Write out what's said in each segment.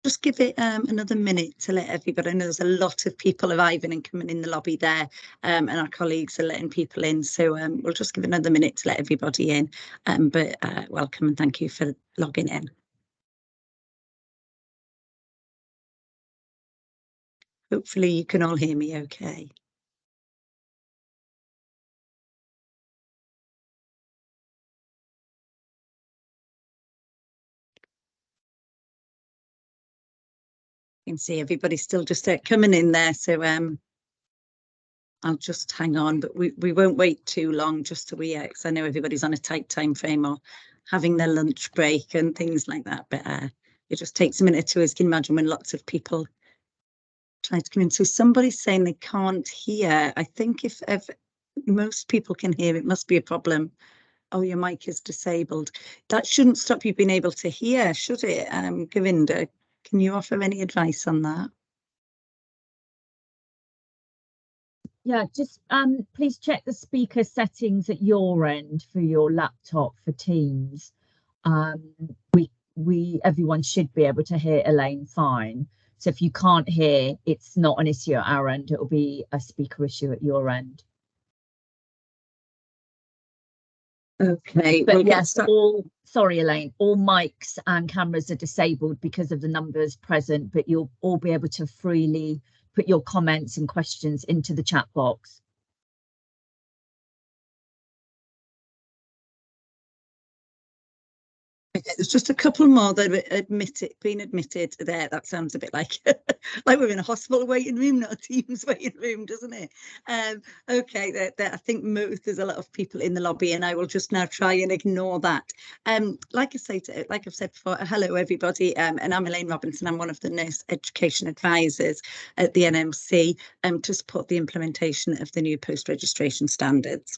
just give it another minute to let everybody. I know there's a lot of people arriving and coming in the lobby there, and our colleagues are letting people in. So we'll just give another minute to let everybody in. But welcome and thank you for logging in. Hopefully you can all hear me okay. You can see everybody's still just coming in there, so I'll just hang on, but we won't wait too long just till we, because I know everybody's on a tight time frame or having their lunch break and things like that, but it just takes a minute or two, as you can imagine, when lots of people try to come in. So somebody's saying they can't hear. I think if most people can hear, it must be a problem. Oh, your mic is disabled. That shouldn't stop you being able to hear, should it? Govinda, can you offer any advice on that? Yeah, just please check the speaker settings at your end for your laptop for Teams. Everyone should be able to hear Elaine fine. So if you can't hear, it's not an issue at our end. It'll be a speaker issue at your end. Okay, but yes, sorry, Elaine, all mics and cameras are disabled because of the numbers present, but you'll all be able to freely put your comments and questions into the chat box. Okay, there's just a couple more that have been admitted there. That sounds a bit like like we're in a hospital waiting room, not a Teams waiting room, doesn't it? Okay, I think there's a lot of people in the lobby, and I will just now try and ignore that. Like I've said before, hello everybody, and I'm Elaine Robinson. I'm one of the nurse education advisors at the NMC to support the implementation of the new post-registration standards.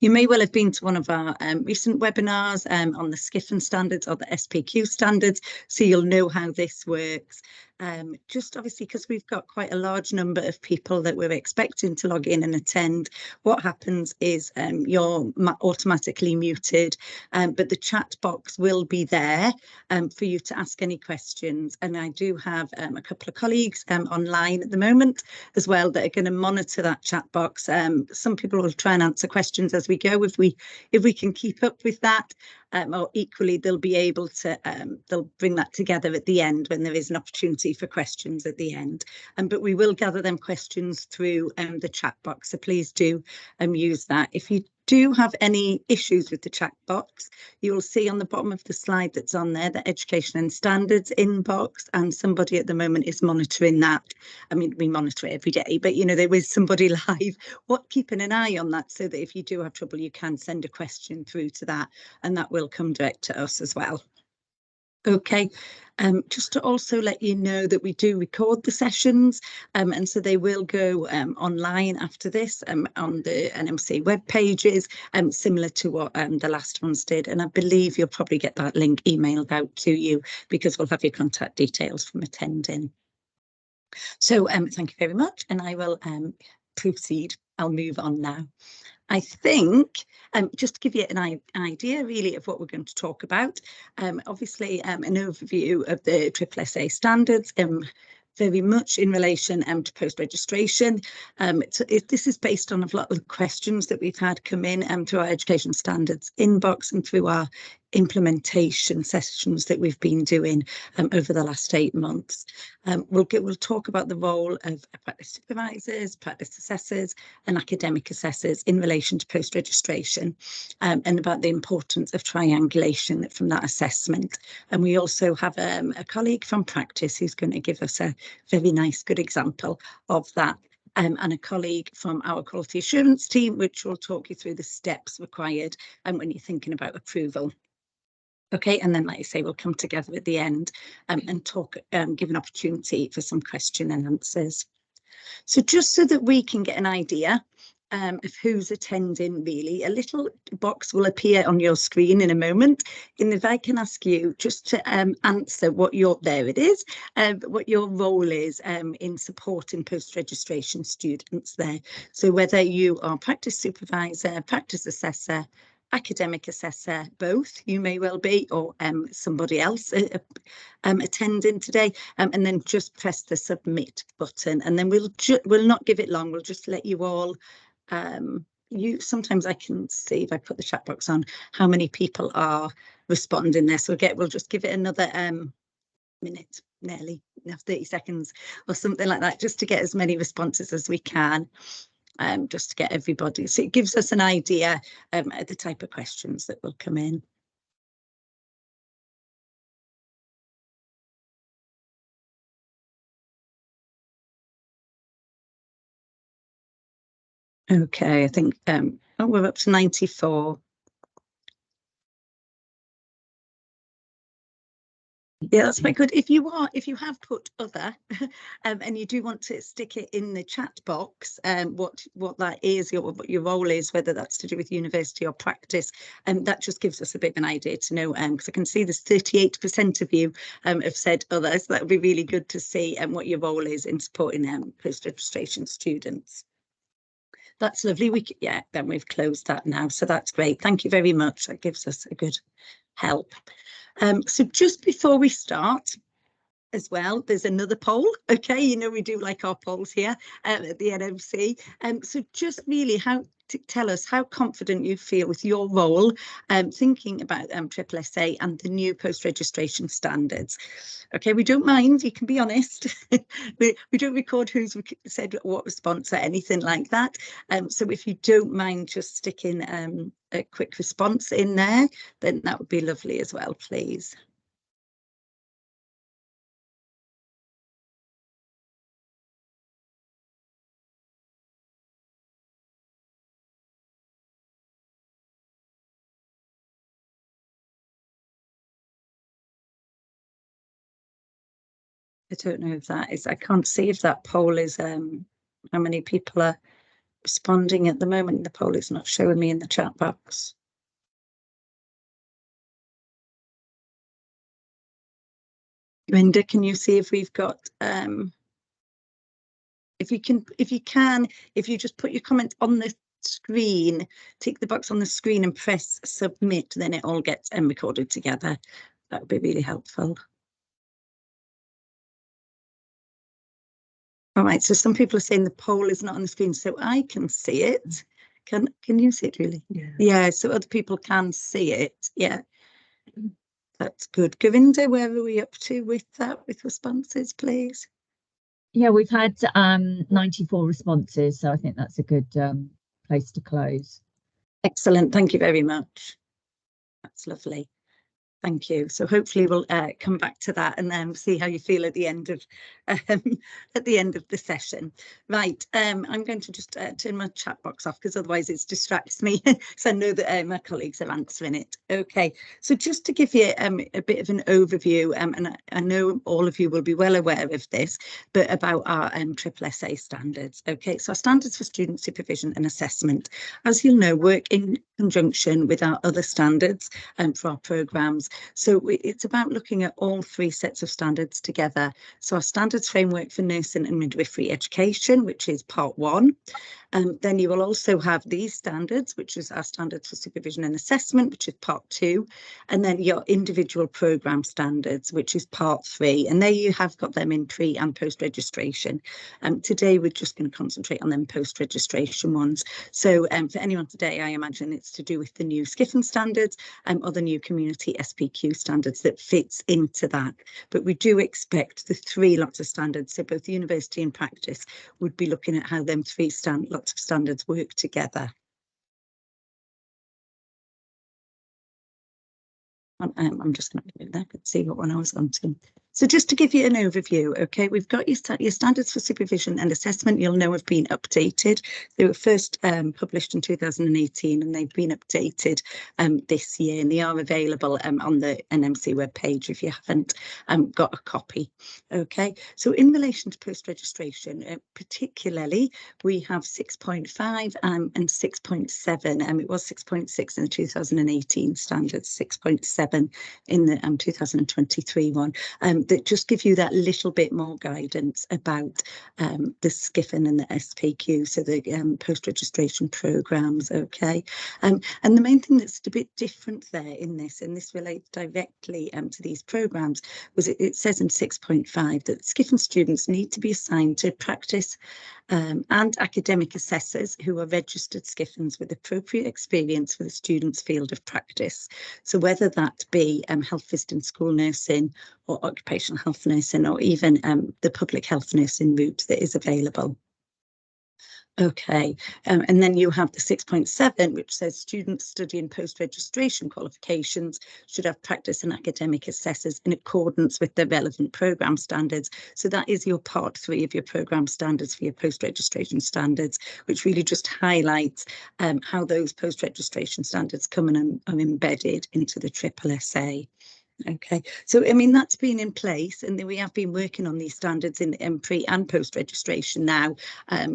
You may well have been to one of our recent webinars on the SCPHN standards or the SPQ standards, so you'll know how this works. Just obviously because we've got quite a large number of people that we're expecting to log in and attend, what happens is you're automatically muted, but the chat box will be there for you to ask any questions. And I do have a couple of colleagues online at the moment as well that are going to monitor that chat box. Some people will try and answer questions as we go if we can keep up with that, or equally they'll be able to they'll bring that together at the end when there is an opportunity for questions at the end, but we will gather them questions through the chat box, so please do use that. If you do have any issues with the chat box, you will see on the bottom of the slide that's on there, the Education and Standards inbox, and somebody at the moment is monitoring that. I mean, we monitor it every day, but you know, there is somebody live keeping an eye on that, so that if you do have trouble, you can send a question through to that, and that will come direct to us as well. Okay, just to also let you know that we do record the sessions, and so they will go online after this on the NMC web pages, similar to what the last ones did. And I believe you'll probably get that link emailed out to you because we'll have your contact details from attending. So thank you very much, and I will proceed. I'll move on now. I think, just to give you an idea really of what we're going to talk about, obviously an overview of the SSSA standards, very much in relation to post-registration. This is based on a lot of the questions that we've had come in through our education standards inbox and through our implementation sessions that we've been doing over the last 8 months. We'll talk about the role of practice supervisors, practice assessors and academic assessors in relation to post-registration, and about the importance of triangulation from that assessment. And we also have a colleague from practice who's going to give us a very nice good example of that. And a colleague from our quality assurance team, which will talk you through the steps required when you're thinking about approval. Okay, and then, like I say, we'll come together at the end and talk, give an opportunity for some question and answers. So just so that we can get an idea of who's attending, really, a little box will appear on your screen in a moment. And if I can ask you just to answer what there it is, what your role is in supporting post-registration students there. So whether you are practice supervisor, practice assessor, academic assessor, both, you may well be, or somebody else attending today, and then just press the submit button, and then we'll not give it long. We'll just let you all sometimes I can see if I put the chat box on how many people are responding there, so we'll just give it another minute, nearly 30 seconds or something like that, just to get as many responses as we can. Just to get everybody, so it gives us an idea of the type of questions that will come in. Okay, I think we're up to 94. Yeah, that's quite good. If you have put other and you do want to stick it in the chat box, what that is, what your role is, whether that's to do with university or practice, and that just gives us a bit of an idea to know, because I can see there's 38% of you have said others. That would be really good to see what your role is in supporting post-registration students. That's lovely. Then we've closed that now, so that's great. Thank you very much. That gives us a good help. So just before we start as well, there's another poll. Okay, you know we do like our polls here at the NMC. So just really tell us how confident you feel with your role thinking about SSSA and the new post-registration standards. Okay, we don't mind, you can be honest. we don't record who's said what response or anything like that. So if you don't mind just sticking a quick response in there, then that would be lovely as well, please. I don't know if that is, I can't see if that poll is, how many people are responding at the moment. The poll is not showing me in the chat box. Linda, can you see if we've got, if you just put your comment on the screen, tick the box on the screen and press submit, then it all gets recorded together. That would be really helpful. All right, so some people are saying the poll is not on the screen, so I can see it. Can you see it, really? Yeah, so other people can see it. Yeah, that's good. Govinda, where are we up to with that, with responses, please? Yeah, we've had 94 responses, so I think that's a good place to close. Excellent, thank you very much. That's lovely. Thank you. So hopefully we'll come back to that and then see how you feel at the end of the session. Right, I'm going to just turn my chat box off because otherwise it distracts me. So I know that my colleagues are answering it. Okay, so just to give you a bit of an overview, and I know all of you will be well aware of this, but about our SSSA standards. Okay, so our standards for student supervision and assessment, as you'll know, work in conjunction with our other standards for our programmes. So it's about looking at all three sets of standards together. So our standards framework for nursing and midwifery education, which is part 1. Then you will also have these standards, which is our standards for supervision and assessment, which is part 2. And then your individual programme standards, which is part 3. And there you have got them in pre and post registration. Today we're just going to concentrate on them post registration ones. So for anyone today, I imagine it's to do with the new SCPHN standards or the new community SPQ standards that fits into that. But we do expect the 3 lots of standards, so both university and practice would be looking at how them 3 lots of standards work together. I'm just going to go there and see what one I was on to. So just to give you an overview, okay, we've got your standards for supervision and assessment. You'll know have been updated. They were first published in 2018 and they've been updated this year, and they are available on the NMC webpage if you haven't got a copy. Okay, so in relation to post-registration, particularly, we have 6.5 and 6.7. It was 6.6 in the 2018 standards, 6.7 in the 2023 one. that just give you that little bit more guidance about the SCPHN and the SPQ, so the post-registration programmes, okay? And the main thing that's a bit different there in this, and this relates directly to these programmes, was it says in 6.5 that SCPHN students need to be assigned to practice and academic assessors who are registered SCPHNs with appropriate experience for the student's field of practice. So whether that be health visiting school nursing or occupational health nursing, or even the public health nursing route that is available. Okay, and then you have the 6.7, which says students studying post-registration qualifications should have practice and academic assessors in accordance with the relevant programme standards. So that is your part 3 of your programme standards for your post-registration standards, which really just highlights how those post-registration standards come and are embedded into the SSSA. Okay, so I mean that's been in place, and we have been working on these standards in pre and post registration now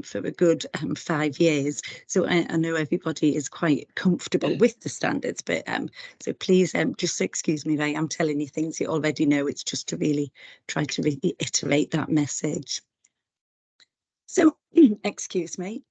for a good 5 years. So I know everybody is quite comfortable with the standards, but so please just excuse me, Ray, I'm telling you things you already know. It's just to really try to reiterate that message. So excuse me.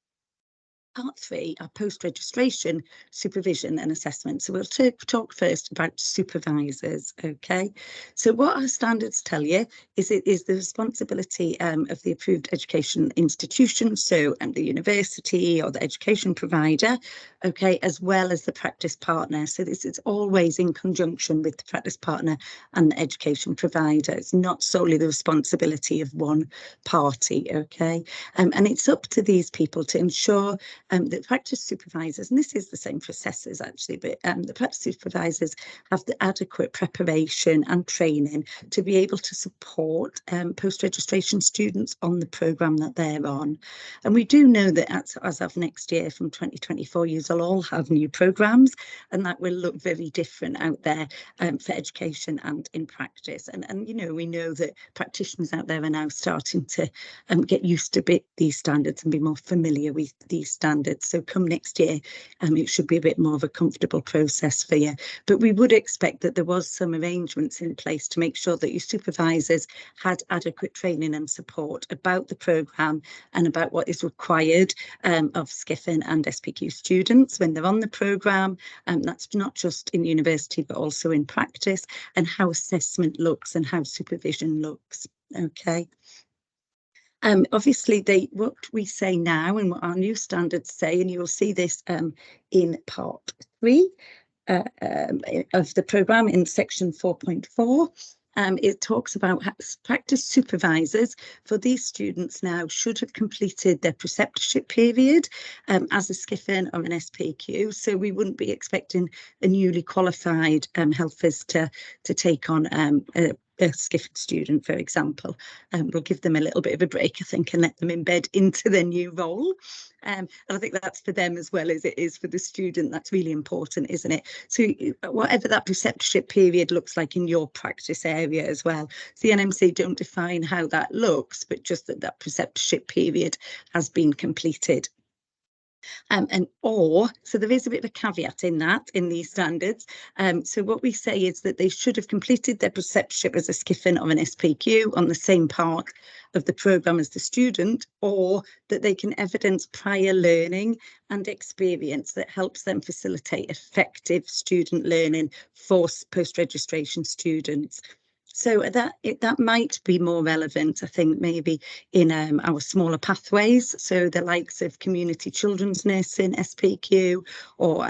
Part 3 are post-registration supervision and assessment. So we'll talk first about supervisors, okay? So what our standards tell you is it is the responsibility of the approved education institution, so the university or the education provider, okay, as well as the practice partner. So this is always in conjunction with the practice partner and the education provider. It's not solely the responsibility of one party, okay? And it's up to these people to ensure the practice supervisors, and this is the same for assessors actually, but the practice supervisors have the adequate preparation and training to be able to support post-registration students on the programme that they're on. And we do know that as of next year, from 2024, you'll all have new programmes, and that will look very different out there for education and in practice. And you know, we know that practitioners out there are now starting to get used to these standards and be more familiar with these standards. So come next year, it should be a bit more of a comfortable process for you. But we would expect that there was some arrangements in place to make sure that your supervisors had adequate training and support about the programme and about what is required of SCPHN and SPQ students when they're on the programme. That's not just in university, but also in practice, and how assessment looks and how supervision looks. Okay. Obviously, what we say now and what our new standards say, and you'll see this in part 3 of the programme in section 4.4. It talks about practice supervisors for these students now should have completed their preceptorship period as a SCPHN or an SPQ. So we wouldn't be expecting a newly qualified health visitor to take on a SCPHN student, for example. We'll give them a little bit of a break, I think, and let them embed into their new role. And I think that's for them as well as it is for the student. That's really important, isn't it? So whatever that preceptorship period looks like in your practice area as well. So the NMC don't define how that looks, but just that preceptorship period has been completed. So there is a bit of a caveat in these standards. So what we say is that they should have completed their preceptorship as a SCPHN or an SPQ on the same part of the programme as the student, or that they can evidence prior learning and experience that helps them facilitate effective student learning for post-registration students. So that might be more relevant, I think, maybe in our smaller pathways. So the likes of community children's nursing SPQ or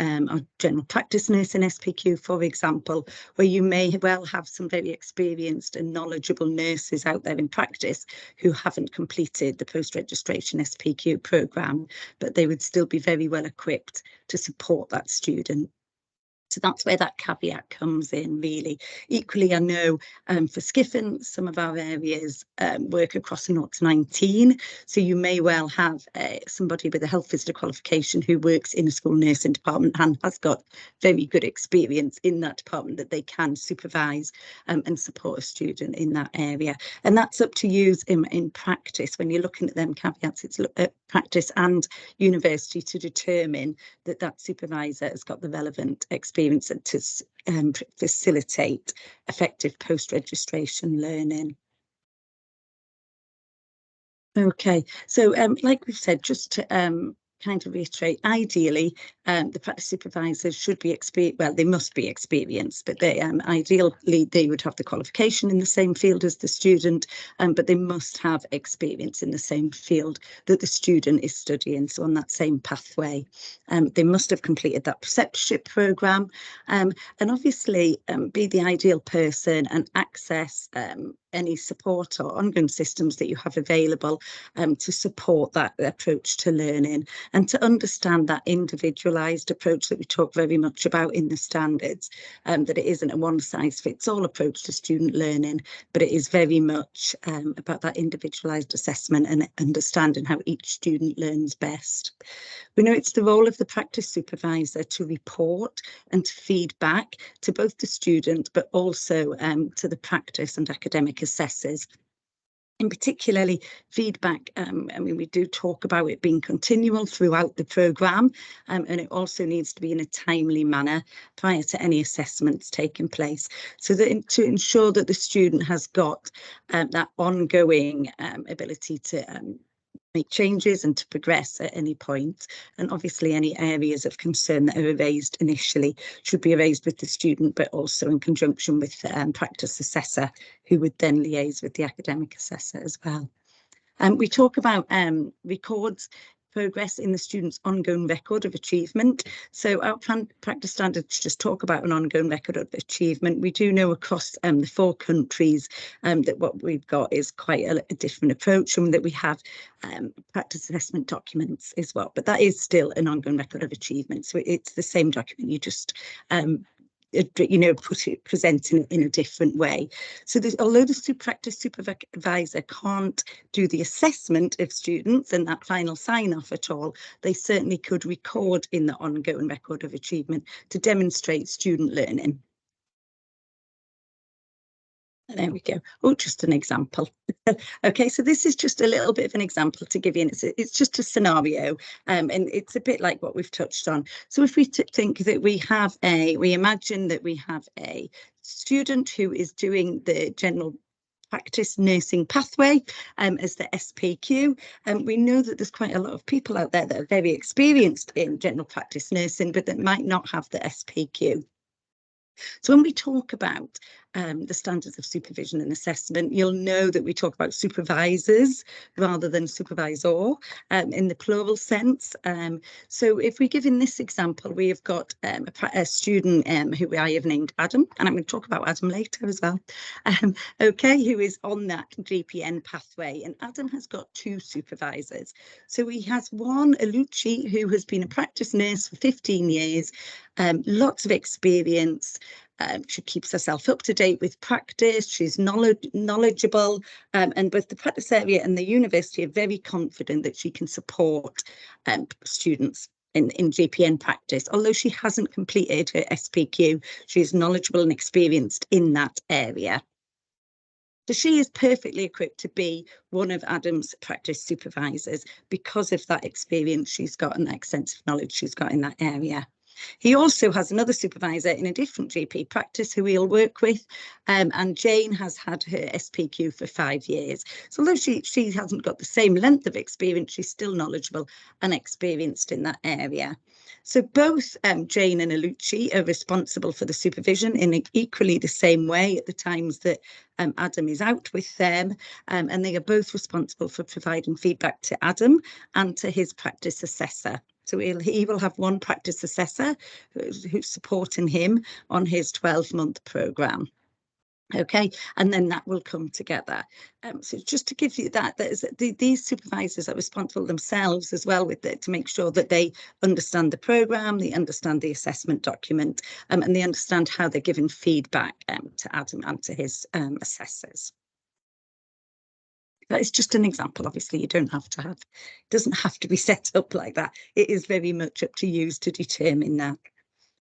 general practice nursing SPQ, for example, where you may well have some very experienced and knowledgeable nurses out there in practice who haven't completed the post-registration SPQ programme, but they would still be very well equipped to support that student. So that's where that caveat comes in, really. Equally, I know for SCPHN, some of our areas work across 0 to 19. So you may well have somebody with a health visitor qualification who works in a school nursing department and has got very good experience in that department that they can supervise and support a student in that area. And that's up to you in practice. When you're looking at them caveats, it's look at practice and university to determine that that supervisor has got the relevant experience experience and to facilitate effective post-registration learning. Okay, so like we've said, just to kind of reiterate, ideally, the practice supervisors should be they must be experienced, but they ideally they would have the qualification in the same field as the student, but they must have experience in the same field that the student is studying, so on that same pathway. They must have completed that preceptorship programme, and obviously be the ideal person and access any support or ongoing systems that you have available to support that approach to learning, and to understand that individualised approach that we talk very much about in the standards, that it isn't a one-size-fits-all approach to student learning, but it is very much about that individualised assessment and understanding how each student learns best. We know it's the role of the practice supervisor to report and to feed back to both the student, but also to the practice and academic assessors. In particularly feedback, I mean, we do talk about it being continual throughout the programme, and it also needs to be in a timely manner prior to any assessments taking place, so that to ensure that the student has got that ongoing ability to make changes and to progress at any point. And obviously any areas of concern that are raised initially should be raised with the student, but also in conjunction with the practice assessor, who would then liaise with the academic assessor as well. We talk about records progress in the student's ongoing record of achievement. So our practice standards just talk about an ongoing record of achievement. We do know across the 4 countries that what we've got is quite a different approach, and that we have practice assessment documents as well, but that is still an ongoing record of achievement. So it's the same document, you just presenting it in a different way. So although the practice supervisor can't do the assessment of students and that final sign-off at all, they certainly could record in the ongoing record of achievement to demonstrate student learning. There we go. Oh, just an example. Okay, so this is just a little bit of an example to give you, and it's just a scenario, and it's a bit like what we've touched on. So if we think that we imagine that we have a student who is doing the general practice nursing pathway as the SPQ, and we know that there's quite a lot of people out there that are very experienced in general practice nursing, but that might not have the SPQ. So when we talk about the standards of supervision and assessment, you'll know that we talk about supervisors rather than supervisor in the plural sense. So if we give in this example, we have got a student who I have named Adam, and I'm going to talk about Adam later as well, okay, who is on that GPN pathway. And Adam has got 2 supervisors. So he has one, Alucci, who has been a practice nurse for 15 years, lots of experience. She keeps herself up to date with practice. She's knowledgeable, and both the practice area and the university are very confident that she can support students in GPN practice. Although she hasn't completed her SPQ, she is knowledgeable and experienced in that area. So she is perfectly equipped to be one of Adam's practice supervisors because of that experience she's got and that extensive knowledge she's got in that area. He also has another supervisor in a different GP practice who he'll work with, and Jane has had her SPQ for 5 years. So although she hasn't got the same length of experience, she's still knowledgeable and experienced in that area. So both Jane and Alucci are responsible for the supervision in equally the same way at the times that Adam is out with them, and they are both responsible for providing feedback to Adam and to his practice assessor. So he will have one practice assessor who's supporting him on his 12-month programme. Okay, and then that will come together. So just to give you that, these supervisors are responsible themselves as well with it, to make sure that they understand the programme, they understand the assessment document, and they understand how they're giving feedback to Adam and to his assessors. That is just an example. Obviously, you don't have to have, it doesn't have to be set up like that. It is very much up to you to determine that.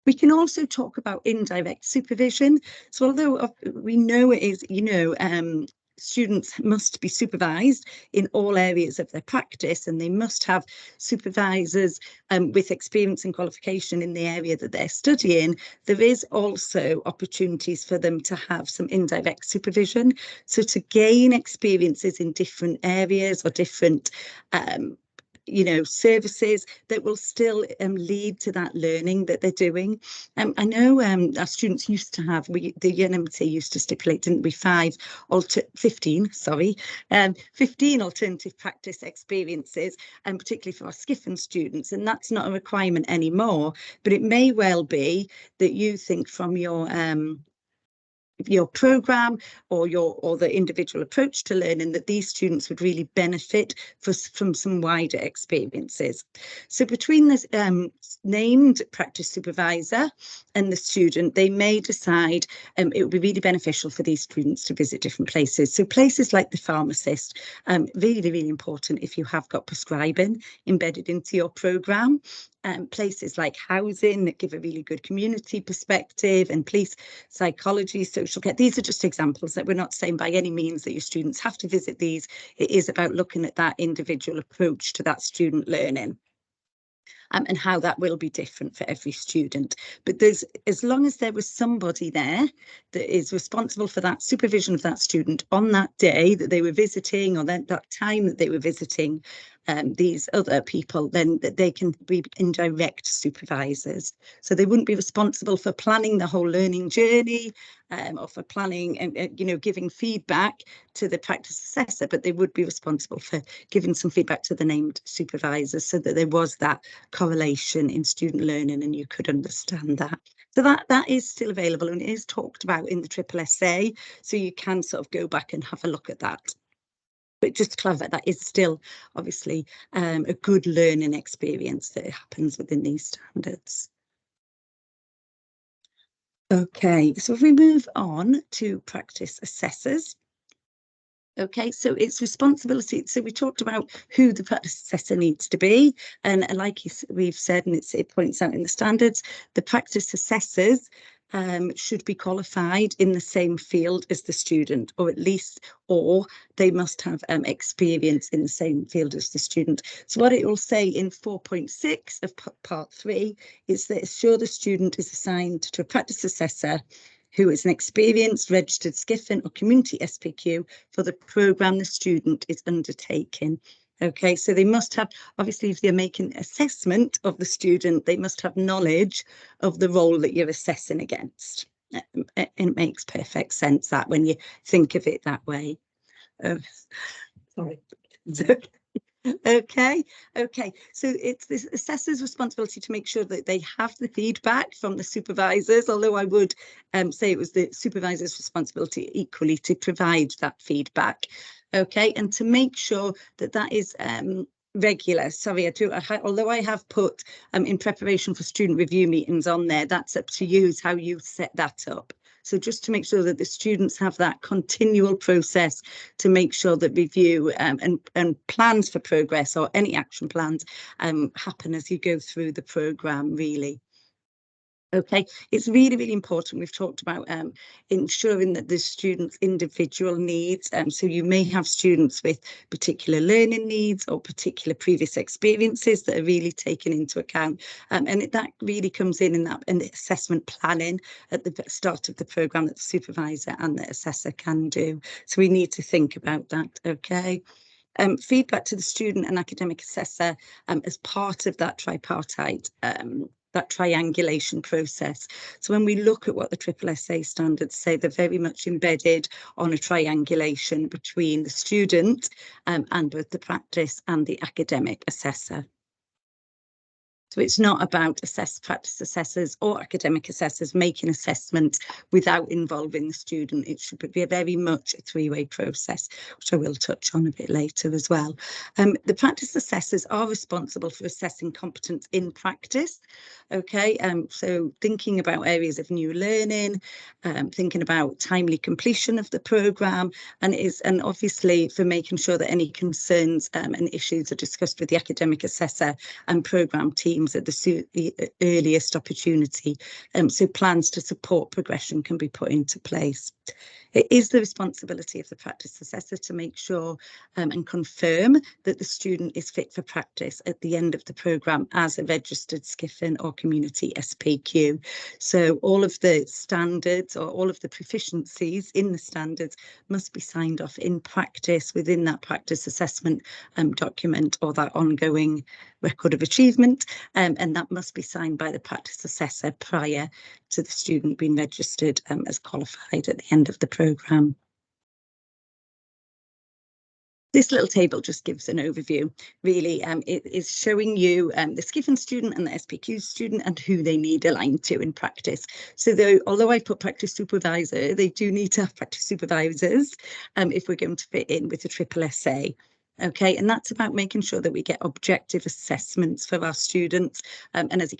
We can also talk about indirect supervision. So although we know it is, students must be supervised in all areas of their practice, and they must have supervisors with experience and qualification in the area that they're studying. There is also opportunities for them to have some indirect supervision, so to gain experiences in different areas or different services that will still lead to that learning that they're doing. I know our students used to have, the UNMT used to stipulate, didn't we, 15 alternative practice experiences, and particularly for our SCPHN students, and that's not a requirement anymore, but it may well be that you think from your program or the individual approach to learning that these students would really benefit from some wider experiences. So between the named practice supervisor and the student, they may decide it would be really beneficial for these students to visit different places. So places like the pharmacist, really, really important if you have got prescribing embedded into your program. Places like housing that give a really good community perspective, and police, psychology, social care. These are just examples that we're not saying by any means that your students have to visit these. It is about looking at that individual approach to that student learning. And how that will be different for every student. But as long as there was somebody there that is responsible for that supervision of that student on that day that they were visiting, or that time that they were visiting these other people, then they can be indirect supervisors. So they wouldn't be responsible for planning the whole learning journey or for planning and giving feedback to the practice assessor, but they would be responsible for giving some feedback to the named supervisors, so that there was that correlation in student learning and you could understand that. So that is still available, and it is talked about in the SSSA, so you can sort of go back and have a look at that. But just to clarify, that is still obviously a good learning experience that happens within these standards. Okay, so if we move on to practice assessors. Okay, so it's responsibility. So we talked about who the practice assessor needs to be, and like we've said, and it points out in the standards, the practice assessors should be qualified in the same field as the student, or they must have experience in the same field as the student. So what it will say in 4.6 of part 3 is that ensure the student is assigned to a practice assessor who is an experienced registered SCPHN or community SPQ for the programme the student is undertaking. Okay, so they must have, obviously, if they're making assessment of the student, they must have knowledge of the role that you're assessing against. And it makes perfect sense that when you think of it that way. Sorry. Okay, so it's the assessor's responsibility to make sure that they have the feedback from the supervisors, although I would say it was the supervisor's responsibility equally to provide that feedback. Okay, and to make sure that that is regular. Sorry, although I have put in preparation for student review meetings on there, that's up to you, how you set that up. So just to make sure that the students have that continual process to make sure that review and plans for progress or any action plans happen as you go through the programme, really. Okay, it's really, really important. We've talked about ensuring that the students' individual needs. So you may have students with particular learning needs or particular previous experiences that are really taken into account. And that really comes in the assessment planning at the start of the programme that the supervisor and the assessor can do. So we need to think about that, okay? Feedback to the student and academic assessor as part of that tripartite that triangulation process. So when we look at what the SSSA standards say, they're very much embedded on a triangulation between the student and both the practice and the academic assessor. So it's not about practice assessors or academic assessors making assessments without involving the student. It should be very much a three-way process, which I will touch on a bit later as well. The practice assessors are responsible for assessing competence in practice. Okay, so thinking about areas of new learning, thinking about timely completion of the programme, and obviously for making sure that any concerns and issues are discussed with the academic assessor and programme team teams at the earliest opportunity, so plans to support progression can be put into place. It is the responsibility of the practice assessor to make sure and confirm that the student is fit for practice at the end of the programme as a registered SCPHN or community SPQ. So all of the standards or all of the proficiencies in the standards must be signed off in practice within that practice assessment document or that ongoing record of achievement, and that must be signed by the practice assessor prior to the student being registered as qualified at the end of the programme. This little table just gives an overview, really. It is showing you the SCPHN student and the SPQ student and who they need aligned to in practice. So although I put practice supervisor, they do need to have practice supervisors if we're going to fit in with the SSSA. Okay, and that's about making sure that we get objective assessments for our students. And as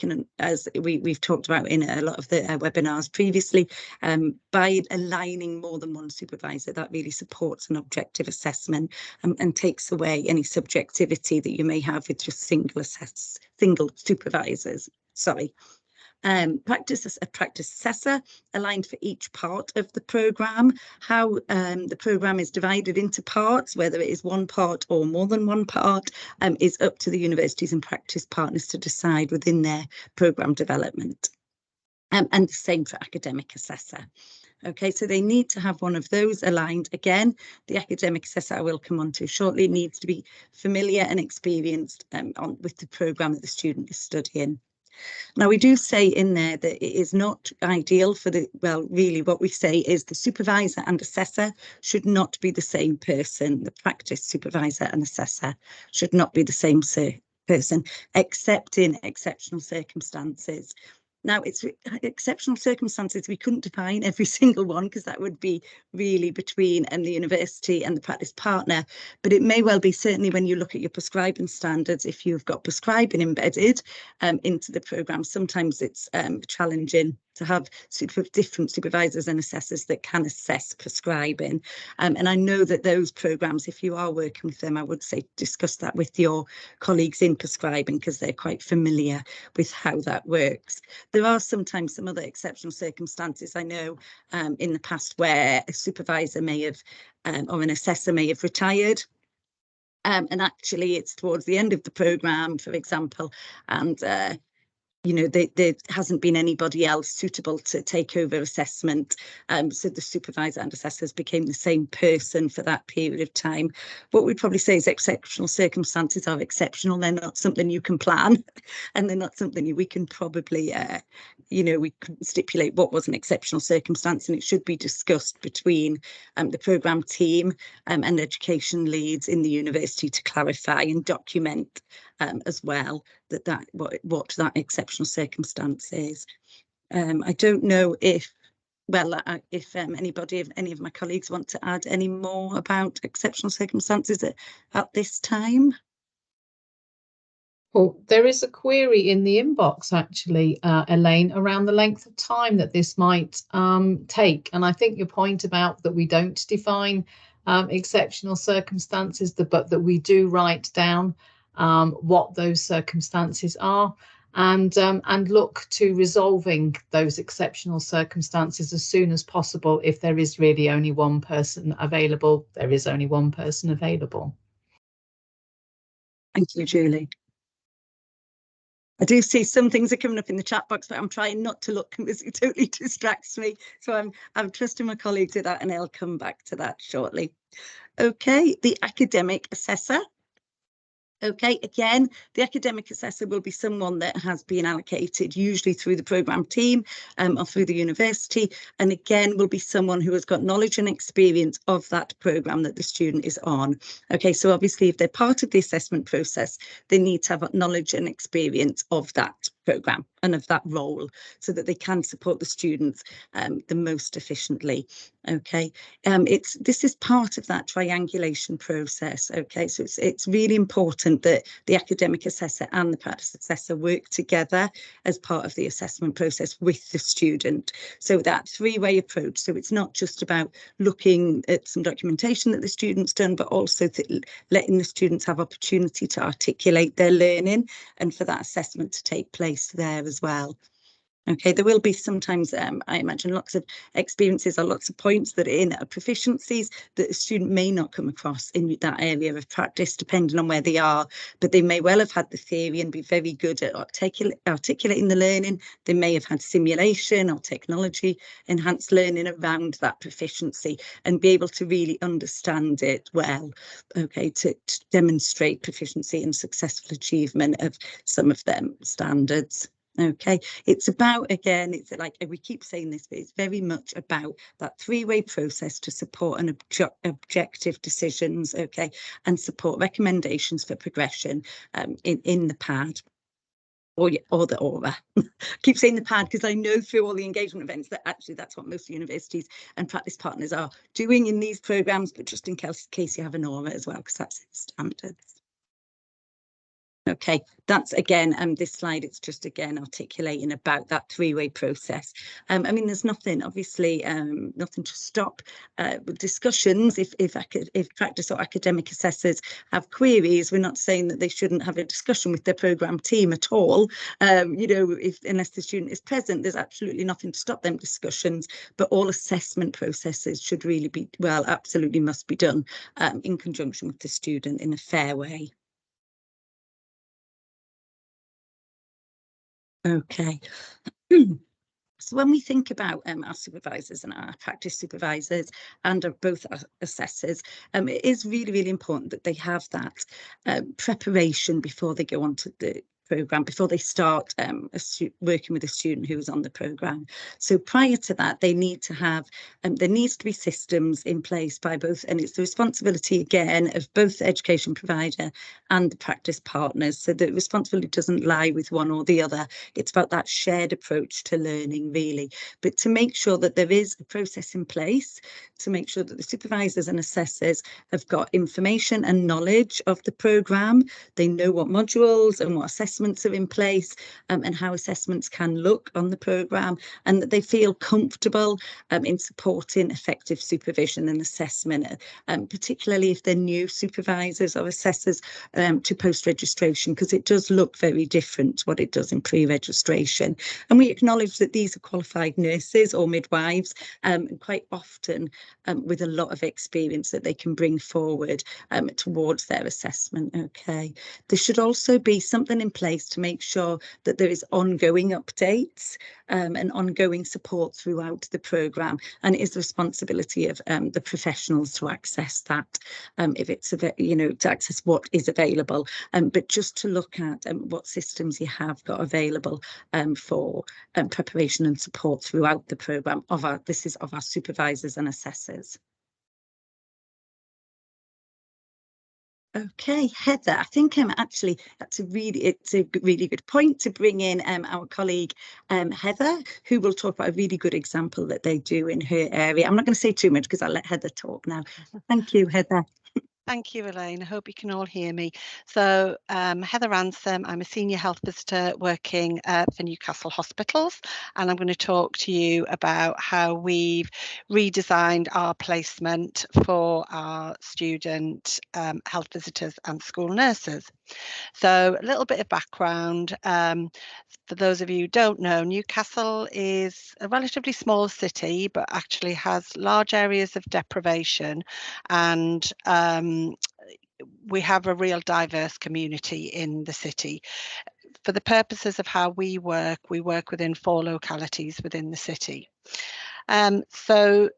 we've talked about in a lot of the webinars previously, by aligning more than one supervisor, that really supports an objective assessment and takes away any subjectivity that you may have with just single supervisors. Sorry. A practice assessor aligned for each part of the programme. How the programme is divided into parts, whether it is one part or more than one part, is up to the universities and practice partners to decide within their programme development. And the same for academic assessor. Okay, so they need to have one of those aligned. Again, the academic assessor I will come on to shortly needs to be familiar and experienced with the programme that the student is studying. Now, we do say in there that it is not ideal for really what we say is the supervisor and assessor should not be the same person. The practice supervisor and assessor should not be the same person, except in exceptional circumstances. Now, it's exceptional circumstances. We couldn't define every single one because that would be really between the university and the practice partner. But it may well be, certainly when you look at your prescribing standards, if you've got prescribing embedded into the programme, sometimes it's challenging to have different supervisors and assessors that can assess prescribing. And I know that those programmes, if you are working with them, I would say discuss that with your colleagues in prescribing because they're quite familiar with how that works. There are sometimes some other exceptional circumstances I know in the past where a supervisor may have or an assessor may have retired. And actually it's towards the end of the programme, for example, and you know, there hasn't been anybody else suitable to take over assessment. So the supervisor and assessors became the same person for that period of time. What we'd probably say is exceptional circumstances are exceptional. They're not something you can plan and they're not something we can probably, you know, we could stipulate what was an exceptional circumstance, and it should be discussed between the programme team and education leads in the university to clarify and document as well what that exceptional circumstance is. I don't know if any of my colleagues want to add any more about exceptional circumstances at this time. Well, there is a query in the inbox actually, Elaine, around the length of time that this might take. And I think your point about that we don't define exceptional circumstances, but that we do write down what those circumstances are and look to resolving those exceptional circumstances as soon as possible. If there is really only one person available, there is only one person available. Thank you, Julie. I do see some things are coming up in the chat box, but I'm trying not to look because it totally distracts me. So I'm trusting my colleagues with that, and they'll come back to that shortly. Okay, the academic assessor. Okay, again, the academic assessor will be someone that has been allocated usually through the programme team or through the university, and again will be someone who has got knowledge and experience of that programme that the student is on. Okay, so obviously if they're part of the assessment process, they need to have knowledge and experience of that. programme and of that role, so that they can support the students the most efficiently. Okay, this is part of that triangulation process. Okay, so it's really important that the academic assessor and the practice assessor work together as part of the assessment process with the student. So that three-way approach. So it's not just about looking at some documentation that the student's done, but also letting the students have opportunity to articulate their learning and for that assessment to take place there as well. Okay, there will be sometimes, I imagine, lots of experiences or lots of points that are in proficiencies that a student may not come across in that area of practice, depending on where they are, but they may well have had the theory and be very good at articulating the learning. They may have had simulation or technology enhanced learning around that proficiency and be able to really understand it well, okay, to demonstrate proficiency and successful achievement of some of them standards. Okay, it's about, again, it's like we keep saying this, but it's very much about that three-way process to support an objective decisions, okay, and support recommendations for progression in the PAD. Or the aura. Keep saying the PAD because I know through all the engagement events that actually that's what most universities and practice partners are doing in these programmes, but just in case you have an aura as well, because that's the standards. Okay, that's again, this slide, it's just again articulating about that three-way process. I mean, there's nothing, obviously, nothing to stop discussions if practice or academic assessors have queries. We're not saying that they shouldn't have a discussion with their programme team at all. You know, unless the student is present, there's absolutely nothing to stop them discussions, but all assessment processes should really be, well, absolutely must be done in conjunction with the student in a fair way. Okay. So when we think about our supervisors and our practice supervisors and both our assessors, it is really, really important that they have that preparation before they go on to the programme, before they start working with a student who is on the programme. So prior to that, they need to have, there needs to be systems in place by both, and it's the responsibility again of both the education provider and the practice partners. So the responsibility doesn't lie with one or the other. It's about that shared approach to learning, really. But to make sure that there is a process in place, to make sure that the supervisors and assessors have got information and knowledge of the programme, they know what modules and what assessments are in place and how assessments can look on the programme, and that they feel comfortable in supporting effective supervision and assessment, particularly if they're new supervisors or assessors to post-registration, because it does look very different to what it does in pre-registration. And we acknowledge that these are qualified nurses or midwives, quite often with a lot of experience that they can bring forward towards their assessment. Okay, there should also be something in place to make sure that there is ongoing updates and ongoing support throughout the programme, and it is the responsibility of the professionals to access that, if it's, you know, to access what is available, but just to look at what systems you have got available for preparation and support throughout the programme of our supervisors and assessors. Okay, Heather, I think actually it's a really good point to bring in our colleague Heather, who will talk about a really good example that they do in her area. I'm not going to say too much because I'll let Heather talk now. Thank you, Heather. Thank you, Elaine. I hope you can all hear me. So Heather Ransom, I'm a senior health visitor working for Newcastle hospitals, and I'm going to talk to you about how we've redesigned our placement for our student health visitors and school nurses. So a little bit of background. For those of you who don't know, Newcastle is a relatively small city, but actually has large areas of deprivation, and we have a real diverse community in the city. For the purposes of how we work within 4 localities within the city. So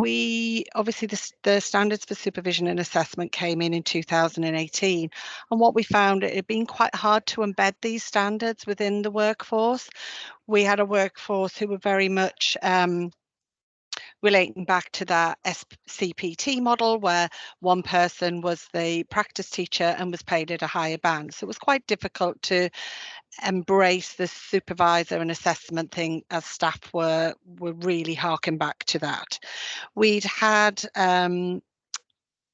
we obviously the standards for supervision and assessment came in 2018, and what we found, it had been quite hard to embed these standards within the workforce. We had a workforce who were very much relating back to that SCPT model where one person was the practice teacher and was paid at a higher band. So it was quite difficult to embrace the supervisor and assessment thing as staff were really harking back to that. We'd had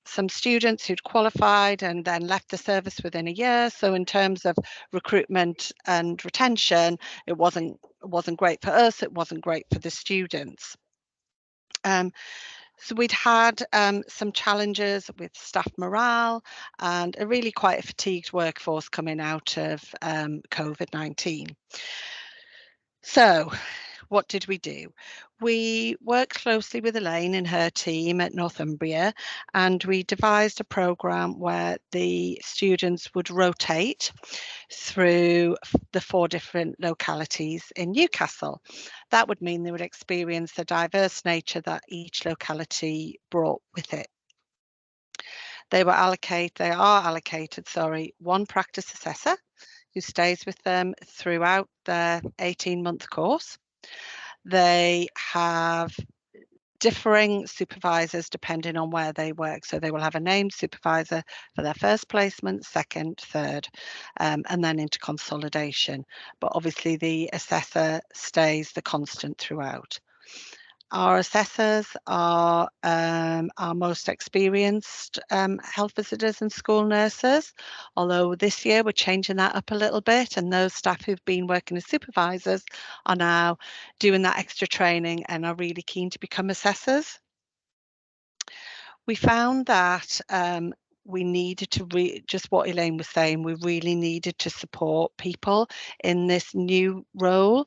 some students who'd qualified and then left the service within a year. So in terms of recruitment and retention, it wasn't great for us, it wasn't great for the students. So we'd had some challenges with staff morale and a really quite a fatigued workforce coming out of COVID-19. So what did we do? We worked closely with Elaine and her team at Northumbria, and we devised a programme where the students would rotate through the 4 different localities in Newcastle. That would mean they would experience the diverse nature that each locality brought with it. They are allocated, one practice assessor who stays with them throughout their 18-month course. They have differing supervisors depending on where they work. So they will have a named supervisor for their first placement, second, third, and then into consolidation. But obviously the assessor stays the constant throughout. Our assessors are our most experienced health visitors and school nurses, although this year we're changing that up a little bit, and those staff who've been working as supervisors are now doing that extra training and are really keen to become assessors. We found that we needed to just what Elaine was saying, we really needed to support people in this new role.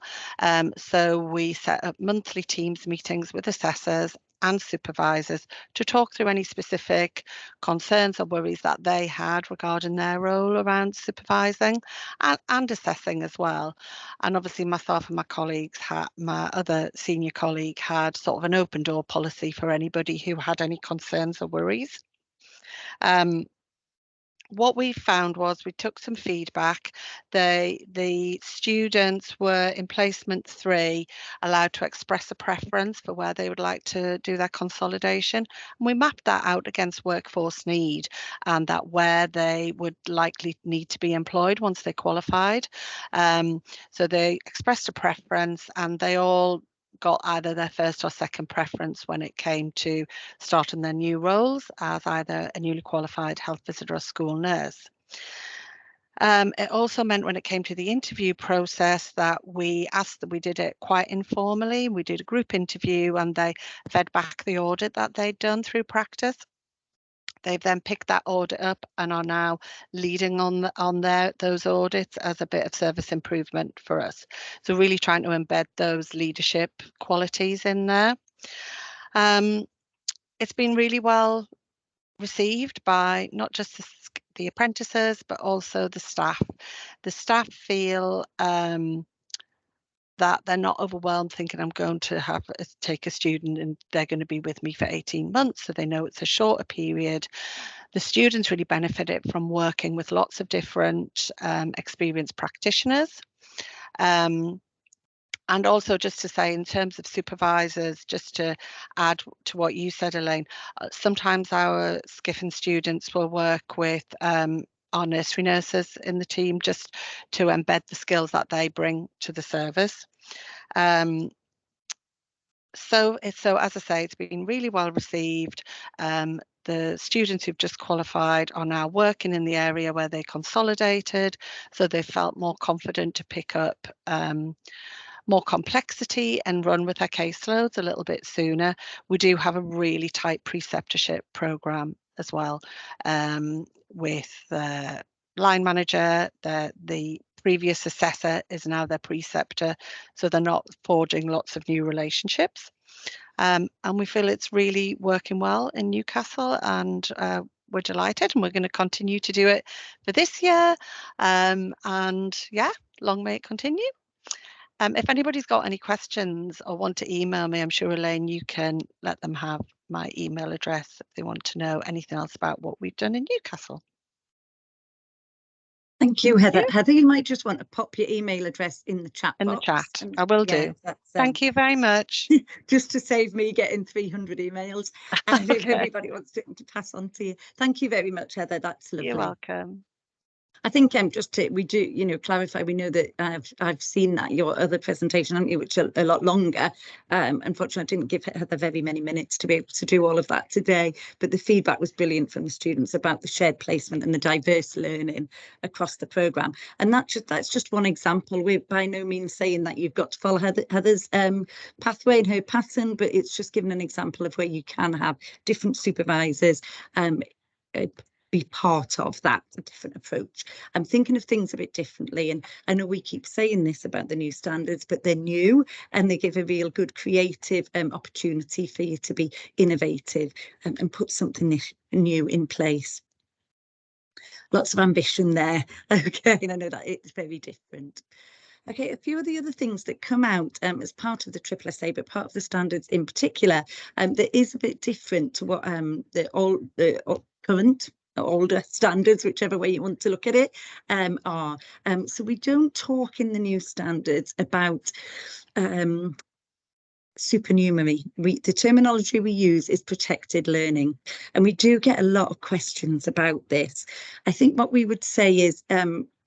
So we set up monthly Teams meetings with assessors and supervisors to talk through any specific concerns or worries that they had regarding their role around supervising and assessing as well. And obviously myself and my other senior colleague had sort of an open door policy for anybody who had any concerns or worries. What we found was we took some feedback. The students were in placement 3 allowed to express a preference for where they would like to do their consolidation. And we mapped that out against workforce need and that where they would likely need to be employed once they qualified. So they expressed a preference and they all got either their first or second preference when it came to starting their new roles as either a newly qualified health visitor or school nurse. It also meant when it came to the interview process that we did it quite informally. We did a group interview and they fed back the audit that they'd done through practice. They've then picked that audit up and are now leading on those audits as a bit of service improvement for us. So really trying to embed those leadership qualities in there. It's been really well received by not just the apprentices, but also the staff. The staff feel that they're not overwhelmed thinking I'm going to take a student and they're going to be with me for 18 months, so they know it's a shorter period. The students really benefited from working with lots of different experienced practitioners. And also just to say, in terms of supervisors, just to add to what you said, Elaine, sometimes our SCPHN students will work with our nursery nurses in the team just to embed the skills that they bring to the service. So as I say, it's been really well received. The students who've just qualified are now working in the area where they consolidated, so they felt more confident to pick up more complexity and run with their caseloads a little bit sooner. We do have a really tight preceptorship programme as well, with the line manager, the previous assessor is now their preceptor, so they're not forging lots of new relationships. And we feel it's really working well in Newcastle, and we're delighted, and we're going to continue to do it for this year. And yeah, long may it continue. If anybody's got any questions or want to email me, I'm sure, Elaine, you can let them have my email address if they want to know anything else about what we've done in Newcastle. Thank you, Heather. Heather, you might just want to pop your email address in the chat In the box. chat. And, I will yeah, do. that's, Thank you very much. just to save me getting 300 emails. And if Okay. everybody wants to pass on to you. Thank you very much, Heather. That's lovely. You're welcome. I think just to, we do, you know, clarify, we know that I've seen that your other presentation, haven't you, which are a lot longer. Unfortunately, I didn't give Heather very many minutes to be able to do all of that today, but the feedback was brilliant from the students about the shared placement and the diverse learning across the programme. And that's just one example. We're by no means saying that you've got to follow Heather's pathway and her pattern, but it's just giving an example of where you can have different supervisors be part of that, a different approach. I'm thinking of things a bit differently, and I know we keep saying this about the new standards, but they're new and they give a real good creative opportunity for you to be innovative and put something new in place. Lots of ambition there. Okay, and I know that it's very different. Okay, a few of the other things that come out as part of the SSSA, but part of the standards in particular, that is a bit different to what the current older standards, whichever way you want to look at it, are. So we don't talk in the new standards about supernumerary. The terminology we use is protected learning, and we do get a lot of questions about this. I think what we would say is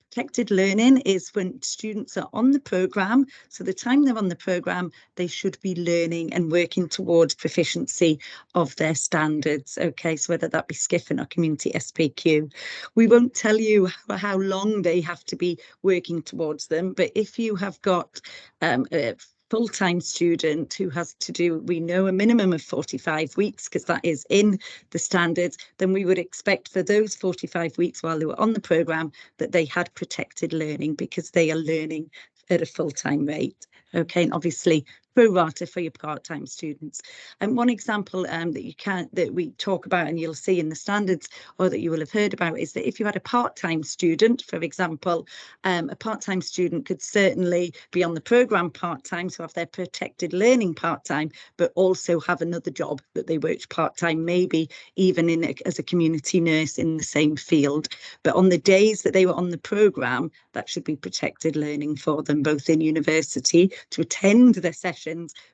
protected learning is when students are on the programme, so the time they're on the programme, they should be learning and working towards proficiency of their standards. Okay, so whether that be SCPHN or community SPQ. We won't tell you how long they have to be working towards them, but if you have got a full-time student who has to do, we know, a minimum of 45 weeks, because that is in the standards, then we would expect for those 45 weeks while they were on the programme that they had protected learning, because they are learning at a full-time rate. Okay, and obviously pro rata for your part-time students. And one example that we talk about, and you'll see in the standards, or that you will have heard about, is that if you had a part-time student, for example, a part-time student could certainly be on the programme part-time, so have their protected learning part-time, but also have another job that they worked part-time, maybe even as a community nurse in the same field. But on the days that they were on the programme, that should be protected learning for them, both in university to attend their sessions,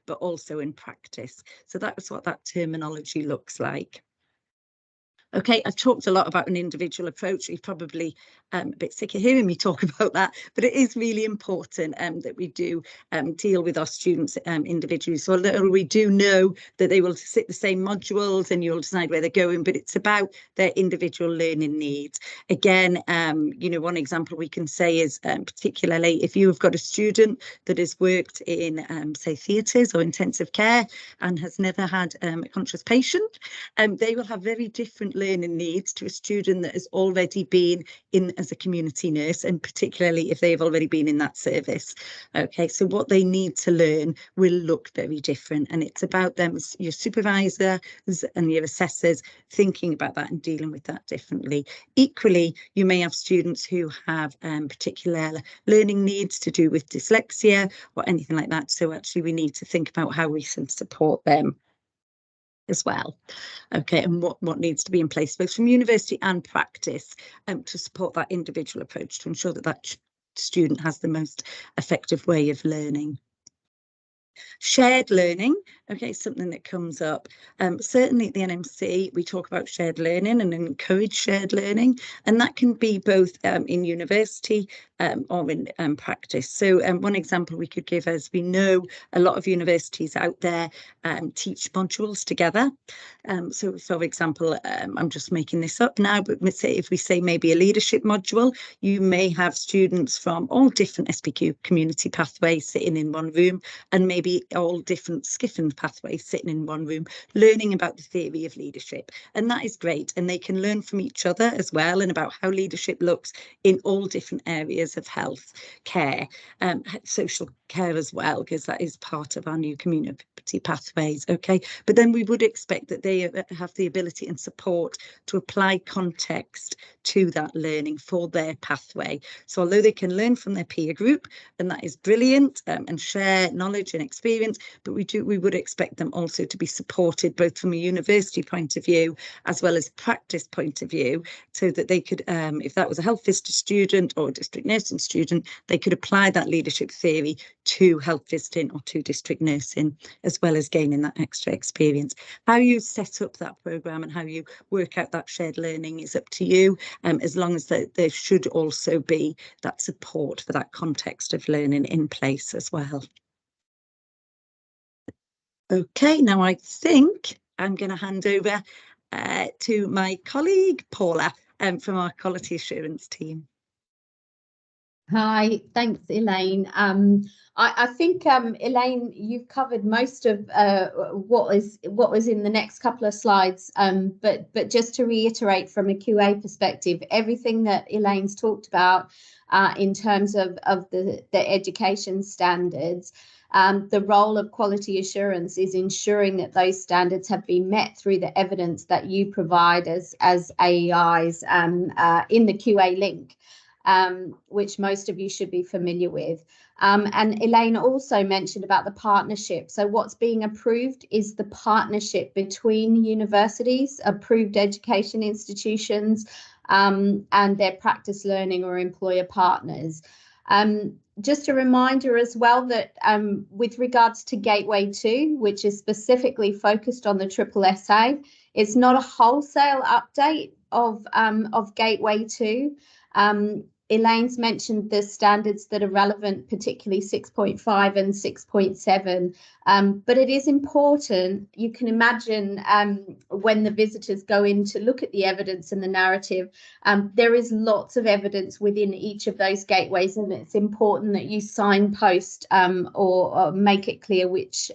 but also in practice. So that's what that terminology looks like. Okay, I've talked a lot about an individual approach. You're probably a bit sick of hearing me talk about that, but it is really important that we do deal with our students individually. So we do know that they will sit the same modules and you'll decide where they're going, but it's about their individual learning needs. Again, you know, one example we can say is particularly if you have got a student that has worked in, say, theatres or intensive care and has never had a conscious patient, they will have very different learning needs to a student that has already been in as a community nurse, and particularly if they've already been in that service. Okay, so what they need to learn will look very different, and it's about them, your supervisors and your assessors, thinking about that and dealing with that differently. Equally, you may have students who have particular learning needs to do with dyslexia or anything like that, so actually we need to think about how we can support them as well. Okay, and what needs to be in place both from university and practice to support that individual approach to ensure that that student has the most effective way of learning. Shared learning, okay, something that comes up. Certainly at the NMC, we talk about shared learning and encourage shared learning, and that can be both in university or in practice. So one example we could give is we know a lot of universities out there teach modules together. So for example, I'm just making this up now, but let's say if we say maybe a leadership module, you may have students from all different SPQ community pathways sitting in one room, and maybe all different SCPHN pathways sitting in one room, learning about the theory of leadership. And that is great. And they can learn from each other as well, and about how leadership looks in all different areas of health, care, social care as well, because that is part of our new community pathways. Okay, but then we would expect that they have the ability and support to apply context to that learning for their pathway. So although they can learn from their peer group, and that is brilliant, and share knowledge and experience, but we would expect them also to be supported both from a university point of view as well as practice point of view, so that they could, if that was a health visitor student or a district nursing student, they could apply that leadership theory to health visiting or to district nursing, as well as gaining that extra experience. How you set up that programme and how you work out that shared learning is up to you, as long as there should also be that support for that context of learning in place as well. Okay, now I think I'm going to hand over to my colleague Paula from our quality assurance team. Hi, thanks, Elaine. I think Elaine, you've covered most of what was in the next couple of slides. But just to reiterate from a QA perspective, everything that Elaine's talked about in terms of the education standards. The role of quality assurance is ensuring that those standards have been met through the evidence that you provide as AEIs in the QA link, which most of you should be familiar with. And Elaine also mentioned about the partnership. So what's being approved is the partnership between universities, approved education institutions, and their practice learning or employer partners. Just a reminder as well that with regards to Gateway 2, which is specifically focused on the SSSA, it's not a wholesale update of Gateway 2. Elaine's mentioned the standards that are relevant, particularly 6.5 and 6.7, but it is important. You can imagine when the visitors go in to look at the evidence and the narrative, there is lots of evidence within each of those gateways, and it's important that you signpost or make it clear which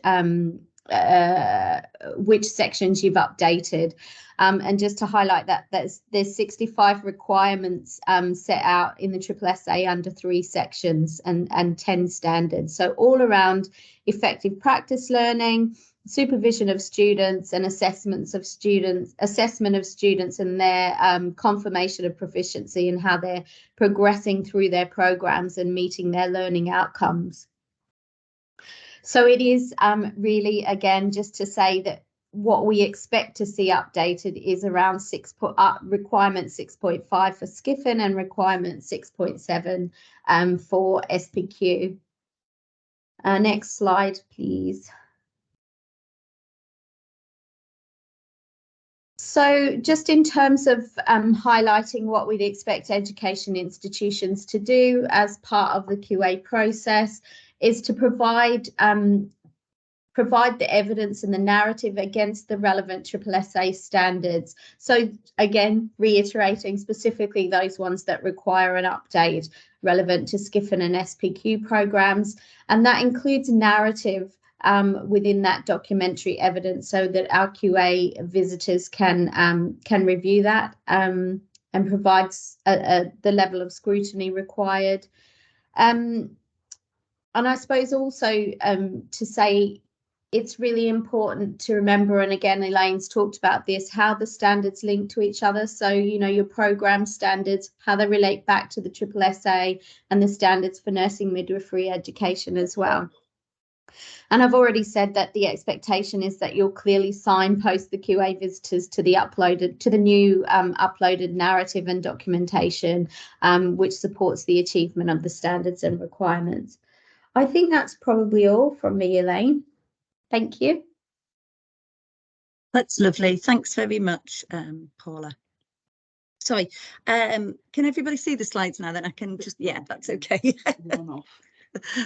sections you've updated. And just to highlight that, there's 65 requirements set out in the SSSA under 3 sections and 10 standards. So all around effective practice learning, supervision of students, and assessment of students and their confirmation of proficiency and how they're progressing through their programs and meeting their learning outcomes. So it is really, again, just to say that what we expect to see updated is around requirement 6.5 for SCPHN and requirement 6.7 for SPQ. Next slide, please. So just in terms of highlighting what we'd expect education institutions to do as part of the QA process is to provide the evidence and the narrative against the relevant SSSA standards. So again, reiterating specifically those ones that require an update relevant to SCPHN and SPQ programs, and that includes narrative within that documentary evidence, so that our QA visitors can review that and provides the level of scrutiny required. And I suppose also to say, it's really important to remember, and again, Elaine's talked about this, how the standards link to each other. So, you know, your program standards, how they relate back to the SSSA and the standards for nursing midwifery education as well. And I've already said that the expectation is that you'll clearly signpost the QA visitors to the new uploaded narrative and documentation, which supports the achievement of the standards and requirements. I think that's probably all from me, Elaine. Thank you. That's lovely. Thanks very much, Paula. Sorry, can everybody see the slides now? Then I can just, yeah, that's okay.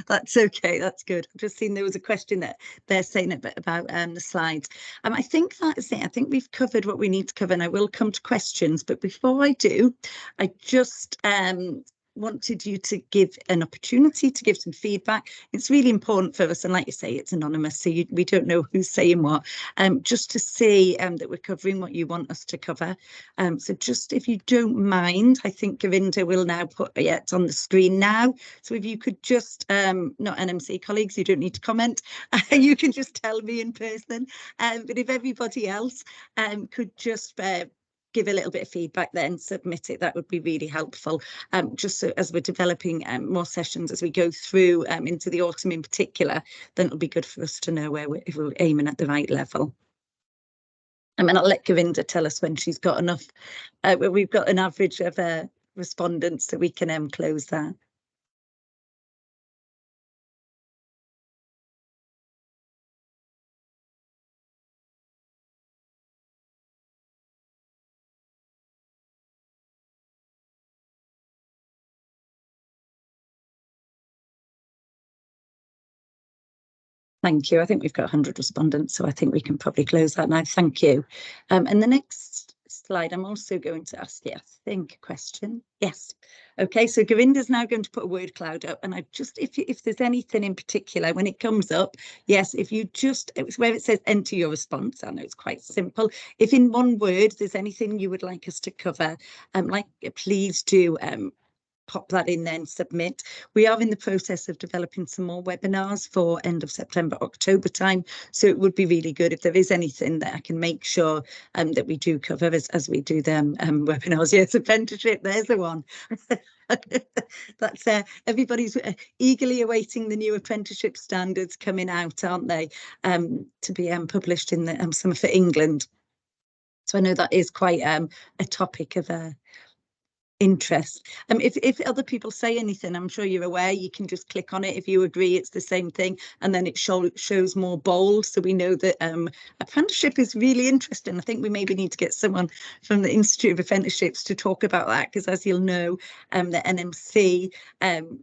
That's okay, that's good. I've just seen there was a question that they're saying a bit about the slides. I think that's it. I think we've covered what we need to cover, and I will come to questions. But before I do, I just wanted you to give an opportunity to give some feedback. It's really important for us, and like you say, it's anonymous, so we don't know who's saying what, just to see that we're covering what you want us to cover. So just if you don't mind, I think Govinda will now put it on the screen now. So if you could just, not NMC colleagues, you don't need to comment, you can just tell me in person, but if everybody else could just give a little bit of feedback then submit it, that would be really helpful, just so as we're developing more sessions as we go through into the autumn in particular, then it'll be good for us to know if we're aiming at the right level. And I'll let Govinda tell us when she's got enough, we've got an average of respondents, so we can close that. Thank you. I think we've got 100 respondents, so I think we can probably close that now. Thank you. And the next slide, I'm also going to ask you, I think, a question. Yes. Okay, so Govinda's now going to put a word cloud up, and I just, if there's anything in particular, when it comes up, yes, if you just, it's where it says enter your response, I know it's quite simple. If in one word there's anything you would like us to cover, please do pop that in then submit. We are in the process of developing some more webinars for end of September, October time, so it would be really good if there is anything that I can make sure that we do cover as we do them webinars. Yes, apprenticeship, there's the one. That's everybody's eagerly awaiting the new apprenticeship standards coming out, aren't they, to be published in the Summer for England. So I know that is quite a topic of interest. If other people say anything, I'm sure you're aware, you can just click on it if you agree it's the same thing, and then it shows more bold, so we know that apprenticeship is really interesting. I think we maybe need to get someone from the Institute of Apprenticeships to talk about that, because as you'll know, the NMC,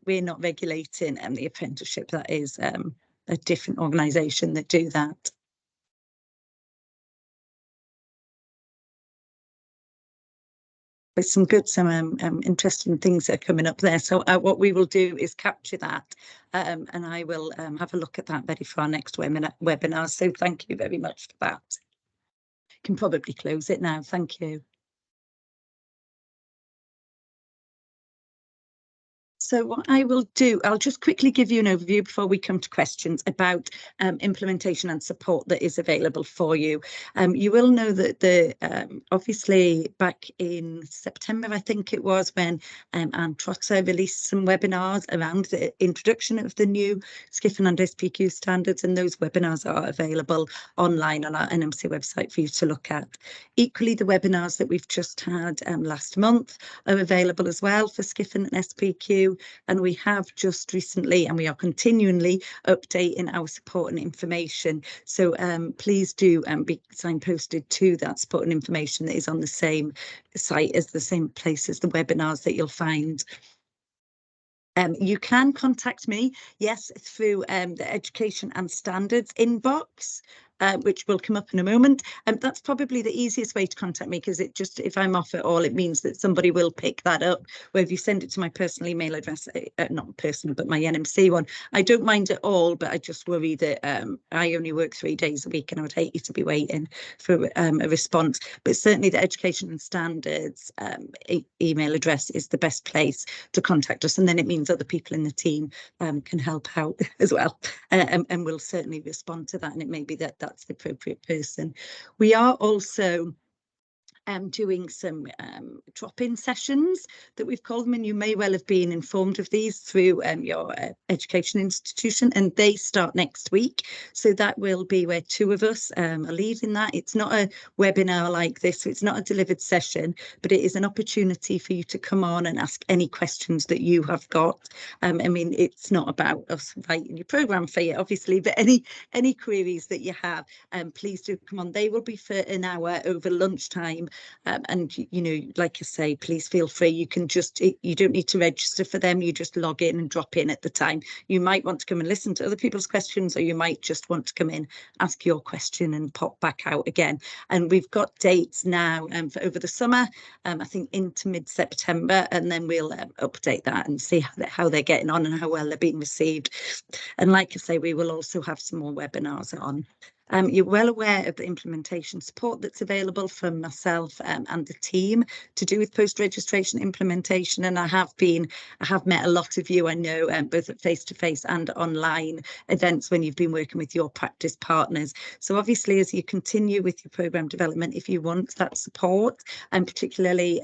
we're not regulating the apprenticeship. That is a different organisation that do that. Some interesting things that are coming up there. So what we will do is capture that, and I will have a look at that ready for our next webinar. So thank you very much for that. Can probably close it now. Thank you. So what I will do, I'll just quickly give you an overview before we come to questions about implementation and support that is available for you. You will know that obviously back in September, I think it was, when Anne Trotter released some webinars around the introduction of the new SCPHN and SPQ standards, and those webinars are available online on our NMC website for you to look at. Equally, the webinars that we've just had last month are available as well for SCPHN and SPQ. And we have just recently, and we are continually updating our support and information. So please do be signposted to that support and information that is on the same site as the same place as the webinars that you'll find. You can contact me, yes, through the Education and Standards inbox, which will come up in a moment. And that's probably the easiest way to contact me, because it just, if I'm off at all, it means that somebody will pick that up. Where if you send it to my personal email address, not personal, but my NMC one, I don't mind at all, but I just worry that I only work 3 days a week, and I would hate you to be waiting for a response. But certainly the Education and Standards email address is the best place to contact us, and then it means other people in the team can help out as well, and we'll certainly respond to that, and it may be that that's the appropriate person. We are also doing some drop-in sessions that we've called them, and you may well have been informed of these through your education institution, and they start next week. So that will be where 2 of us are leading that. It's not a webinar like this, so it's not a delivered session, but it is an opportunity for you to come on and ask any questions that you have got. I mean, it's not about us writing your programme for you, obviously, but any queries that you have, please do come on. They will be for an hour over lunchtime, And you know, like I say, please feel free. You can just, you don't need to register for them. You just log in and drop in at the time. You might want to come and listen to other people's questions, or you might just want to come in, ask your question and pop back out again. And we've got dates now for over the summer, I think into mid-September, and then we'll update that and see how they're getting on and how well they're being received. And like I say, we will also have some more webinars on. You're well aware of the implementation support that's available from myself and the team to do with post-registration implementation. And I have met a lot of you, I know, both at face-to-face and online events when you've been working with your practice partners. So obviously, as you continue with your programme development, if you want that support, and particularly,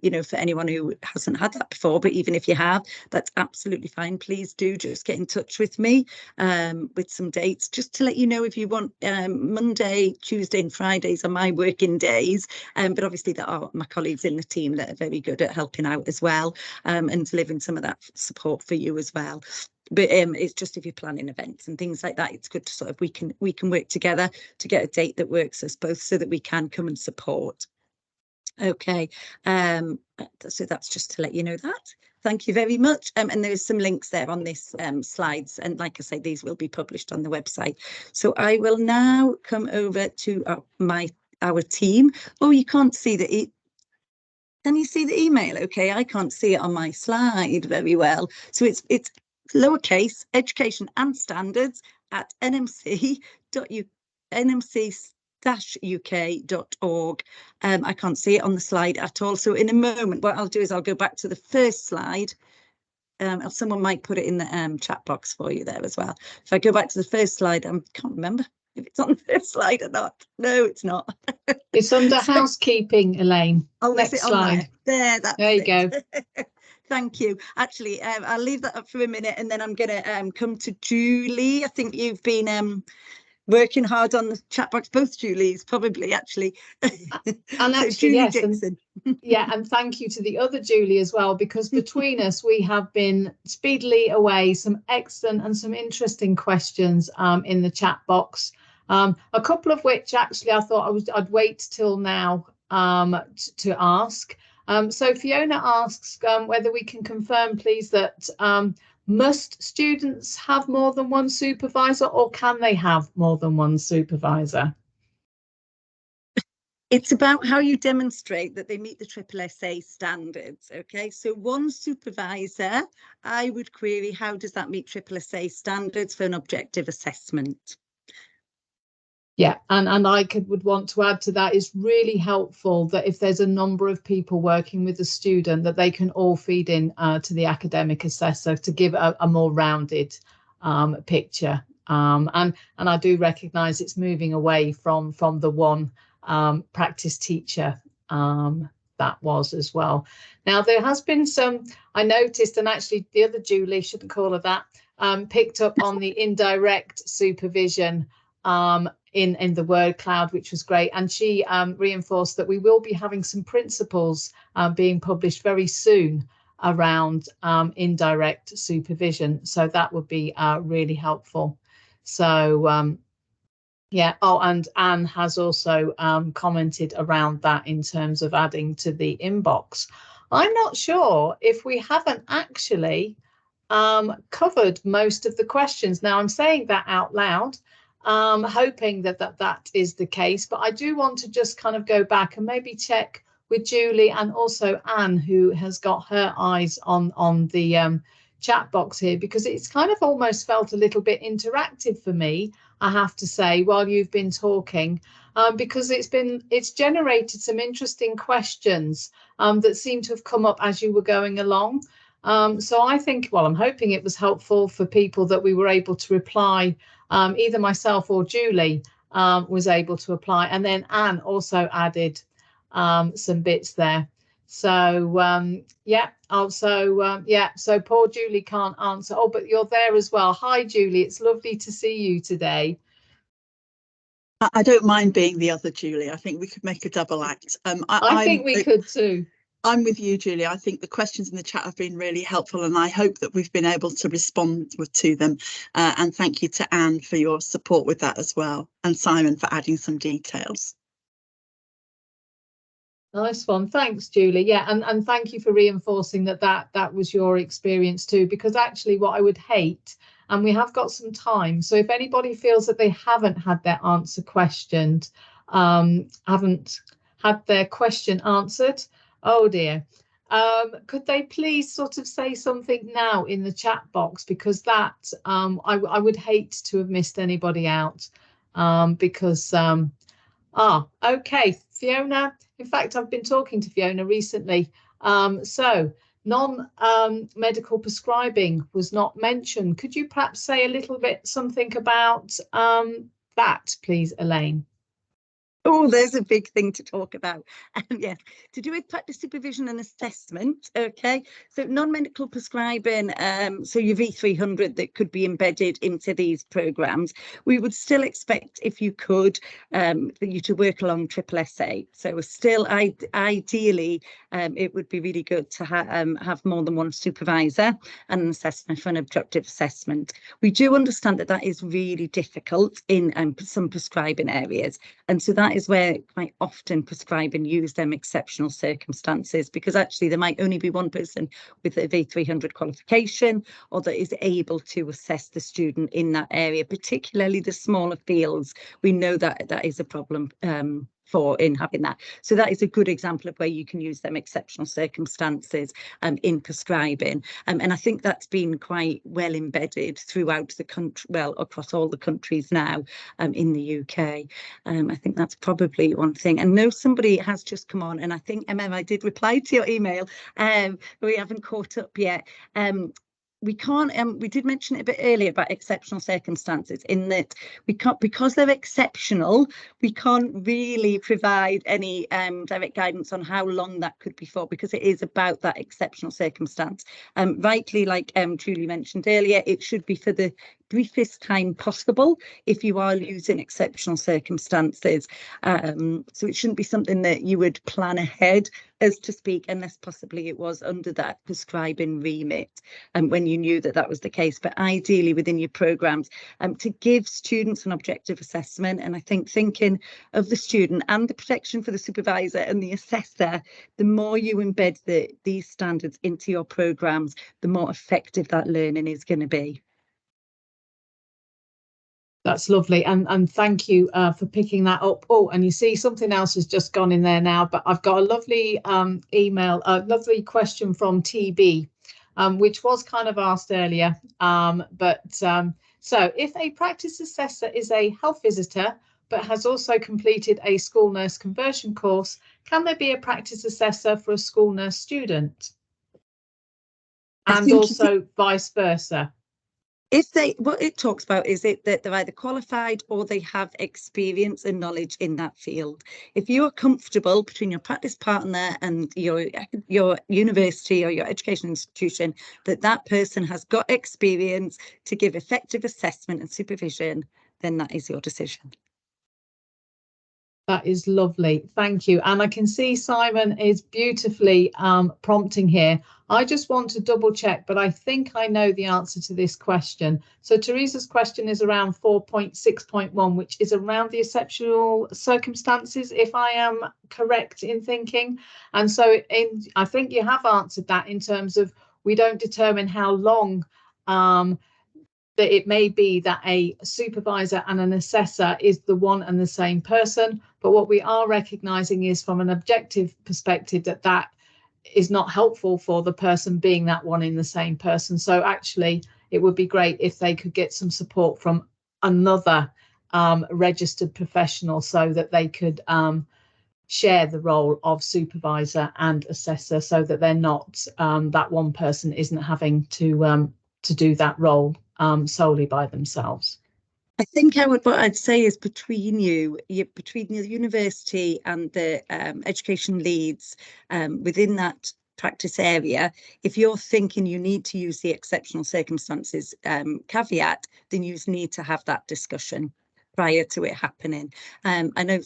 you know, for anyone who hasn't had that before, but even if you have, that's absolutely fine. Please do just get in touch with me with some dates, just to let you know if you want. Monday, Tuesday and Fridays are my working days, but obviously there are my colleagues in the team that are very good at helping out as well, and delivering some of that support for you as well. But it's just if you're planning events and things like that, it's good to sort of we can work together to get a date that works us both, so that we can come and support. Okay, so that's just to let you know that. Thank you very much. And there's some links there on this slides. And like I say, these will be published on the website. So I will now come over to our team. Oh, you can't see the can you see the email? Okay, I can't see it on my slide very well. So it's lowercase education and standards at nmc.uk.org. I can't see it on the slide at all. So in a moment, what I'll do is I'll go back to the first slide. Someone might put it in the chat box for you there as well. If I go back to the first slide, I can't remember if it's on the first slide or not. No, it's not. It's under housekeeping, Elaine. Oh, next slide. There you go. Thank you. Actually, I'll leave that up for a minute, and then I'm going to come to Julie. I think you've been working hard on the chat box, both Julies, probably, actually. And so actually, Julie yes, Dixon. And thank you to the other Julie as well, because between us, we have been speedily away some excellent and some interesting questions in the chat box. A couple of which actually I thought I'd wait till now to ask. So Fiona asks whether we can confirm, please, that must students have more than one supervisor, or can they have more than one supervisor? It's about how you demonstrate that they meet the SSSA standards. Okay, so one supervisor, I would query, how does that meet SSSA standards for an objective assessment? Yeah, and I would want to add to that, it's really helpful that if there's a number of people working with a student, that they can all feed in to the academic assessor to give a more rounded picture. And I do recognise it's moving away from the one practice teacher that was as well. Now, there has been some, I noticed, and actually the other Julie, shouldn't call her that, picked up on the indirect supervision in the word cloud, which was great. And she reinforced that we will be having some principles being published very soon around indirect supervision. So that would be really helpful. So yeah. Oh, and Anne has also commented around that in terms of adding to the inbox. I'm not sure if we haven't actually covered most of the questions. Now, I'm saying that out loud, hoping that is the case, but I do want to just kind of go back and maybe check with Julie and also Anne, who has got her eyes on the chat box here, because it's kind of almost felt a little bit interactive for me, I have to say, while you've been talking, because it's generated some interesting questions that seem to have come up as you were going along. So I think, well, I'm hoping it was helpful for people that we were able to reply. Either myself or Julie was able to apply, and then Anne also added some bits there. So yeah, also yeah, so poor Julie can't answer. Oh, but you're there as well. Hi Julie, it's lovely to see you today. I don't mind being the other Julie. I think we could make a double act. I think we could too. I'm with you, Julie. I think the questions in the chat have been really helpful, and I hope that we've been able to respond to them. And thank you to Anne for your support with that as well, and Simon for adding some details. Nice one. Thanks, Julie. Yeah, and thank you for reinforcing that was your experience too, because actually what I would hate, and we have got some time, so if anybody feels that they haven't had their answer questioned, haven't had their question answered, oh dear, could they please sort of say something now in the chat box, because that I would hate to have missed anybody out, because okay, Fiona. In fact, I've been talking to Fiona recently. So non-medical prescribing was not mentioned. Could you perhaps say a little bit something about that, please, Elaine? Oh, there's a big thing to talk about. Yeah, to do with practice supervision and assessment. Okay, so non-medical prescribing, so your V300 that could be embedded into these programs, we would still expect, if you could, for you to work along SSSA. So still, ideally, it would be really good to have more than one supervisor and an assessment for an objective assessment. We do understand that that is really difficult in some prescribing areas, and so that is where quite often prescribing use them exceptional circumstances, because actually there might only be one person with a V300 qualification or that is able to assess the student in that area, particularly the smaller fields. We know that that is a problem in having that. So that is a good example of where you can use them exceptional circumstances in prescribing. And I think that's been quite well embedded throughout the country, well, across all the countries now in the UK. I think that's probably one thing. And no, somebody has just come on, and I think, I did reply to your email. We haven't caught up yet. We can't, we did mention it a bit earlier about exceptional circumstances, in that we can't, because they're exceptional, we can't really provide any direct guidance on how long that could be for, because it is about that exceptional circumstance. Rightly, like Julie mentioned earlier, it should be for the briefest time possible if you are using exceptional circumstances. So it shouldn't be something that you would plan ahead, as to speak, unless possibly it was under that prescribing remit and when you knew that that was the case. But ideally within your programs, to give students an objective assessment. And I think thinking of the student and the protection for the supervisor and the assessor, the more you embed these standards into your programs, the more effective that learning is going to be. That's lovely, and thank you for picking that up. Oh, and you see something else has just gone in there now, but I've got a lovely email, a lovely question from TB, which was kind of asked earlier. So if a practice assessor is a health visitor but has also completed a school nurse conversion course, can there be a practice assessor for a school nurse student? And also vice versa. If they, what it talks about is it that they're either qualified or they have experience and knowledge in that field. If you are comfortable between your practice partner and your university or your education institution that that person has got experience to give effective assessment and supervision, then that is your decision. That is lovely, thank you. And I can see Simon is beautifully prompting here. I just want to double check, but I think I know the answer to this question. So Teresa's question is around 4.6.1, which is around the exceptional circumstances, if I am correct in thinking. And so I think you have answered that in terms of we don't determine how long that it may be that a supervisor and an assessor is the one and the same person, but what we are recognising is from an objective perspective that is not helpful for the person being that one in the same person. So actually it would be great if they could get some support from another registered professional so that they could share the role of supervisor and assessor, so that they're not that one person isn't having to do that role solely by themselves. I think what I'd say is between between the university and the education leads within that practice area, if you're thinking you need to use the exceptional circumstances caveat, then you need to have that discussion prior to it happening. I know,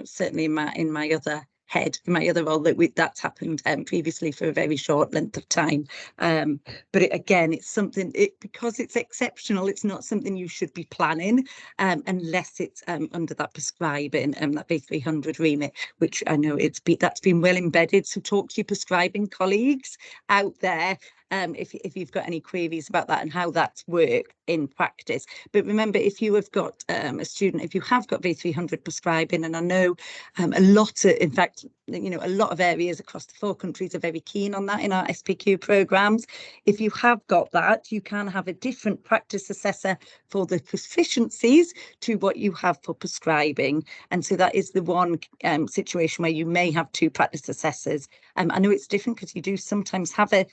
certainly in my other head in my other role that's happened previously for a very short length of time. But again, it's something, because it's exceptional, it's not something you should be planning unless it's under that prescribing that V300 remit, which I know that's been well embedded. So talk to your prescribing colleagues out there if you've got any queries about that and how that's worked in practice. But remember, if you have got a student, if you have got V300 prescribing, and I know a lot of, in fact, you know, a lot of areas across the 4 countries are very keen on that in our SPQ programmes. If you have got that, you can have a different practice assessor for the proficiencies to what you have for prescribing. And so that is the one situation where you may have 2 practice assessors. I know it's different because you do sometimes have a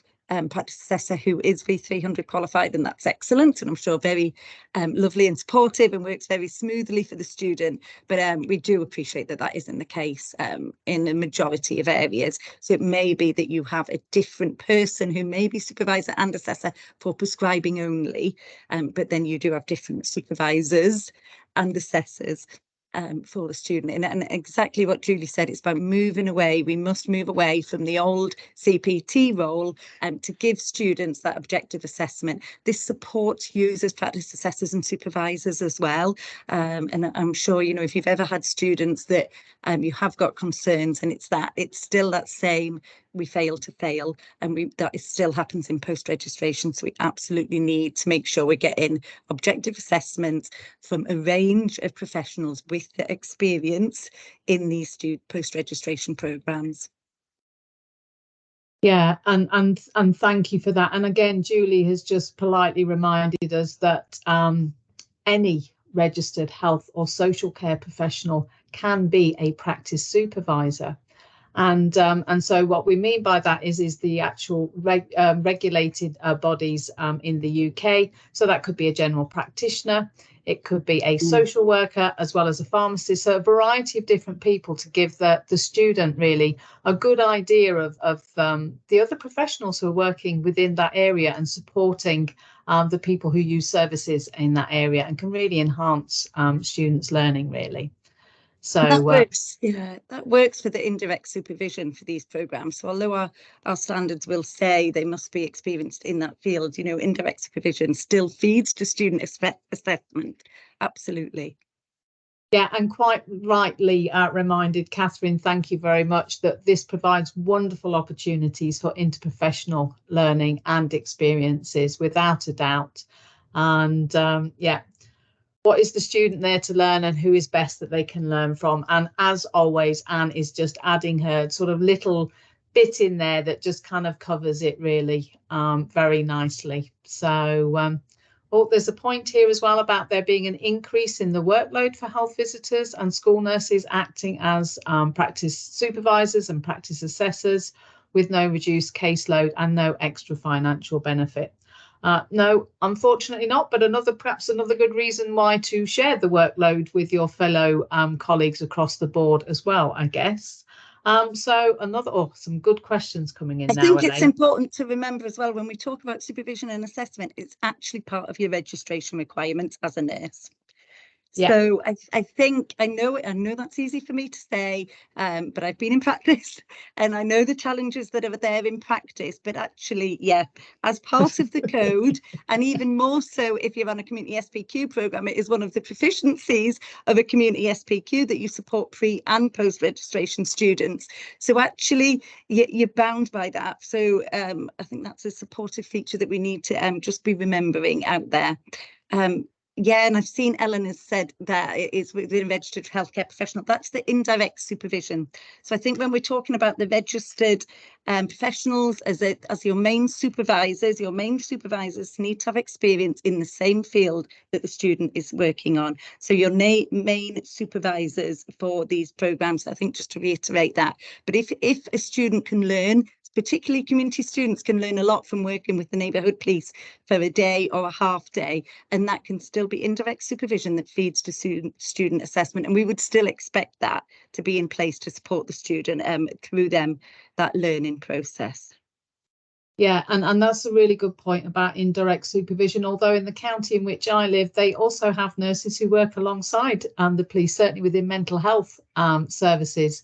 practice assessor who is V300 qualified, and that's excellent, and I'm sure very lovely and supportive and works very smoothly for the student. But we do appreciate that that isn't the case in the majority of areas. So it may be that you have a different person who may be supervisor and assessor for prescribing only, but then you do have different supervisors and assessors for the student. And exactly what Julie said, it's about moving away. We must move away from the old CPT role to give students that objective assessment. This supports you as practice assessors and supervisors as well. And I'm sure, you know, if you've ever had students that you have got concerns, and it's still that same, we fail to fail, and that still happens in post-registration. So we absolutely need to make sure we're getting objective assessments from a range of professionals with the experience in these post-registration programmes. Yeah, and thank you for that. And again, Julie has just politely reminded us that any registered health or social care professional can be a practice supervisor. And so what we mean by that is the actual regulated bodies in the UK. So that could be a general practitioner, it could be a social worker, as well as a pharmacist. So a variety of different people to give the student really a good idea of the other professionals who are working within that area and supporting the people who use services in that area, and can really enhance students' learning really. So that works, yeah, that works for the indirect supervision for these programmes. So although our standards will say they must be experienced in that field, you know, indirect supervision still feeds to student assessment. Absolutely. Yeah, and quite rightly reminded, Catherine, thank you very much, that this provides wonderful opportunities for interprofessional learning and experiences, without a doubt. And yeah, what is the student there to learn, and who is best that they can learn from? And as always, Anne is just adding her sort of little bit in there that just kind of covers it really very nicely. So oh, there's a point here as well about there being an increase in the workload for health visitors and school nurses acting as practice supervisors and practice assessors, with no reduced caseload and no extra financial benefit. No, unfortunately not, but perhaps another good reason why to share the workload with your fellow colleagues across the board as well, I guess. So some good questions coming in now. I think it's important to remember as well, when we talk about supervision and assessment, it's actually part of your registration requirements as a nurse. Yeah. So I think I know that's easy for me to say, but I've been in practice and I know the challenges that are there in practice. But actually, yeah, as part of the code, and even more so if you're on a community SPQ programme, it is one of the proficiencies of a community SPQ that you support pre and post registration students. So actually, you're bound by that. So I think that's a supportive feature that we need to just be remembering out there. Yeah, and I've seen Ellen has said that it is within registered healthcare professional. That's the indirect supervision. So I think when we're talking about the registered professionals as your main supervisors need to have experience in the same field that the student is working on. So your main supervisors for these programmes, I think, just to reiterate that. But if a student can learn, particularly community students, can learn a lot from working with the neighbourhood police for a day or a half day, and that can still be indirect supervision that feeds to student assessment, and we would still expect that to be in place to support the student through that learning process. Yeah, and that's a really good point about indirect supervision. Although in the county in which I live, they also have nurses who work alongside the police, certainly within mental health services,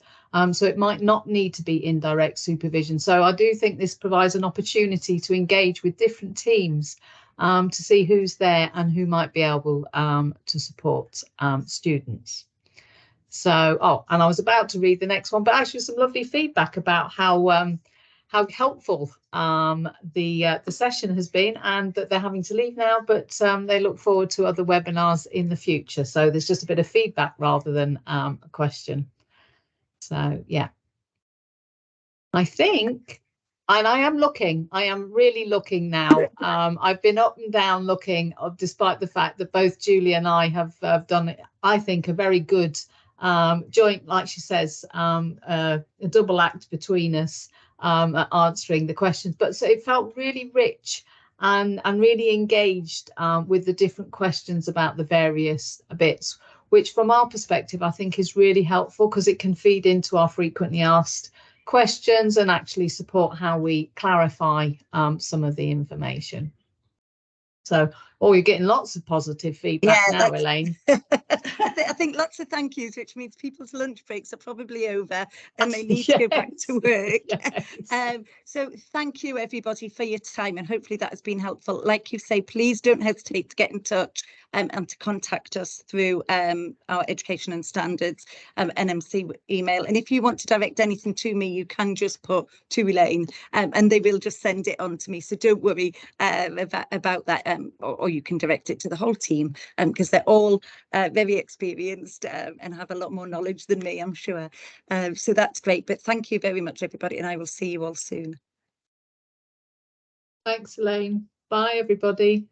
So it might not need to be indirect supervision. So I do think this provides an opportunity to engage with different teams to see who's there and who might be able to support students. So, oh, and I was about to read the next one, but actually some lovely feedback about how helpful the session has been, and that they're having to leave now, but they look forward to other webinars in the future. So there's just a bit of feedback rather than a question. So yeah, I think, and I am really looking now. I've been up and down looking, despite the fact that both Julie and I have done, I think, a very good joint, like she says, a double act between us answering the questions. But so it felt really rich and really engaged with the different questions about the various bits, which from our perspective, I think is really helpful because it can feed into our frequently asked questions and actually support how we clarify some of the information. So, oh, you're getting lots of positive feedback now, Elaine. I think lots of thank yous, which means people's lunch breaks are probably over and they need to go back to work. Yes. So thank you, everybody, for your time, and hopefully that has been helpful. Like you say, please don't hesitate to get in touch and to contact us through our Education and Standards NMC email. And if you want to direct anything to me, you can just put to Elaine and they will just send it on to me. So don't worry about that, or you can direct it to the whole team because they're all very experienced and have a lot more knowledge than me, I'm sure. So that's great. But thank you very much, everybody, and I will see you all soon. Thanks, Elaine. Bye, everybody.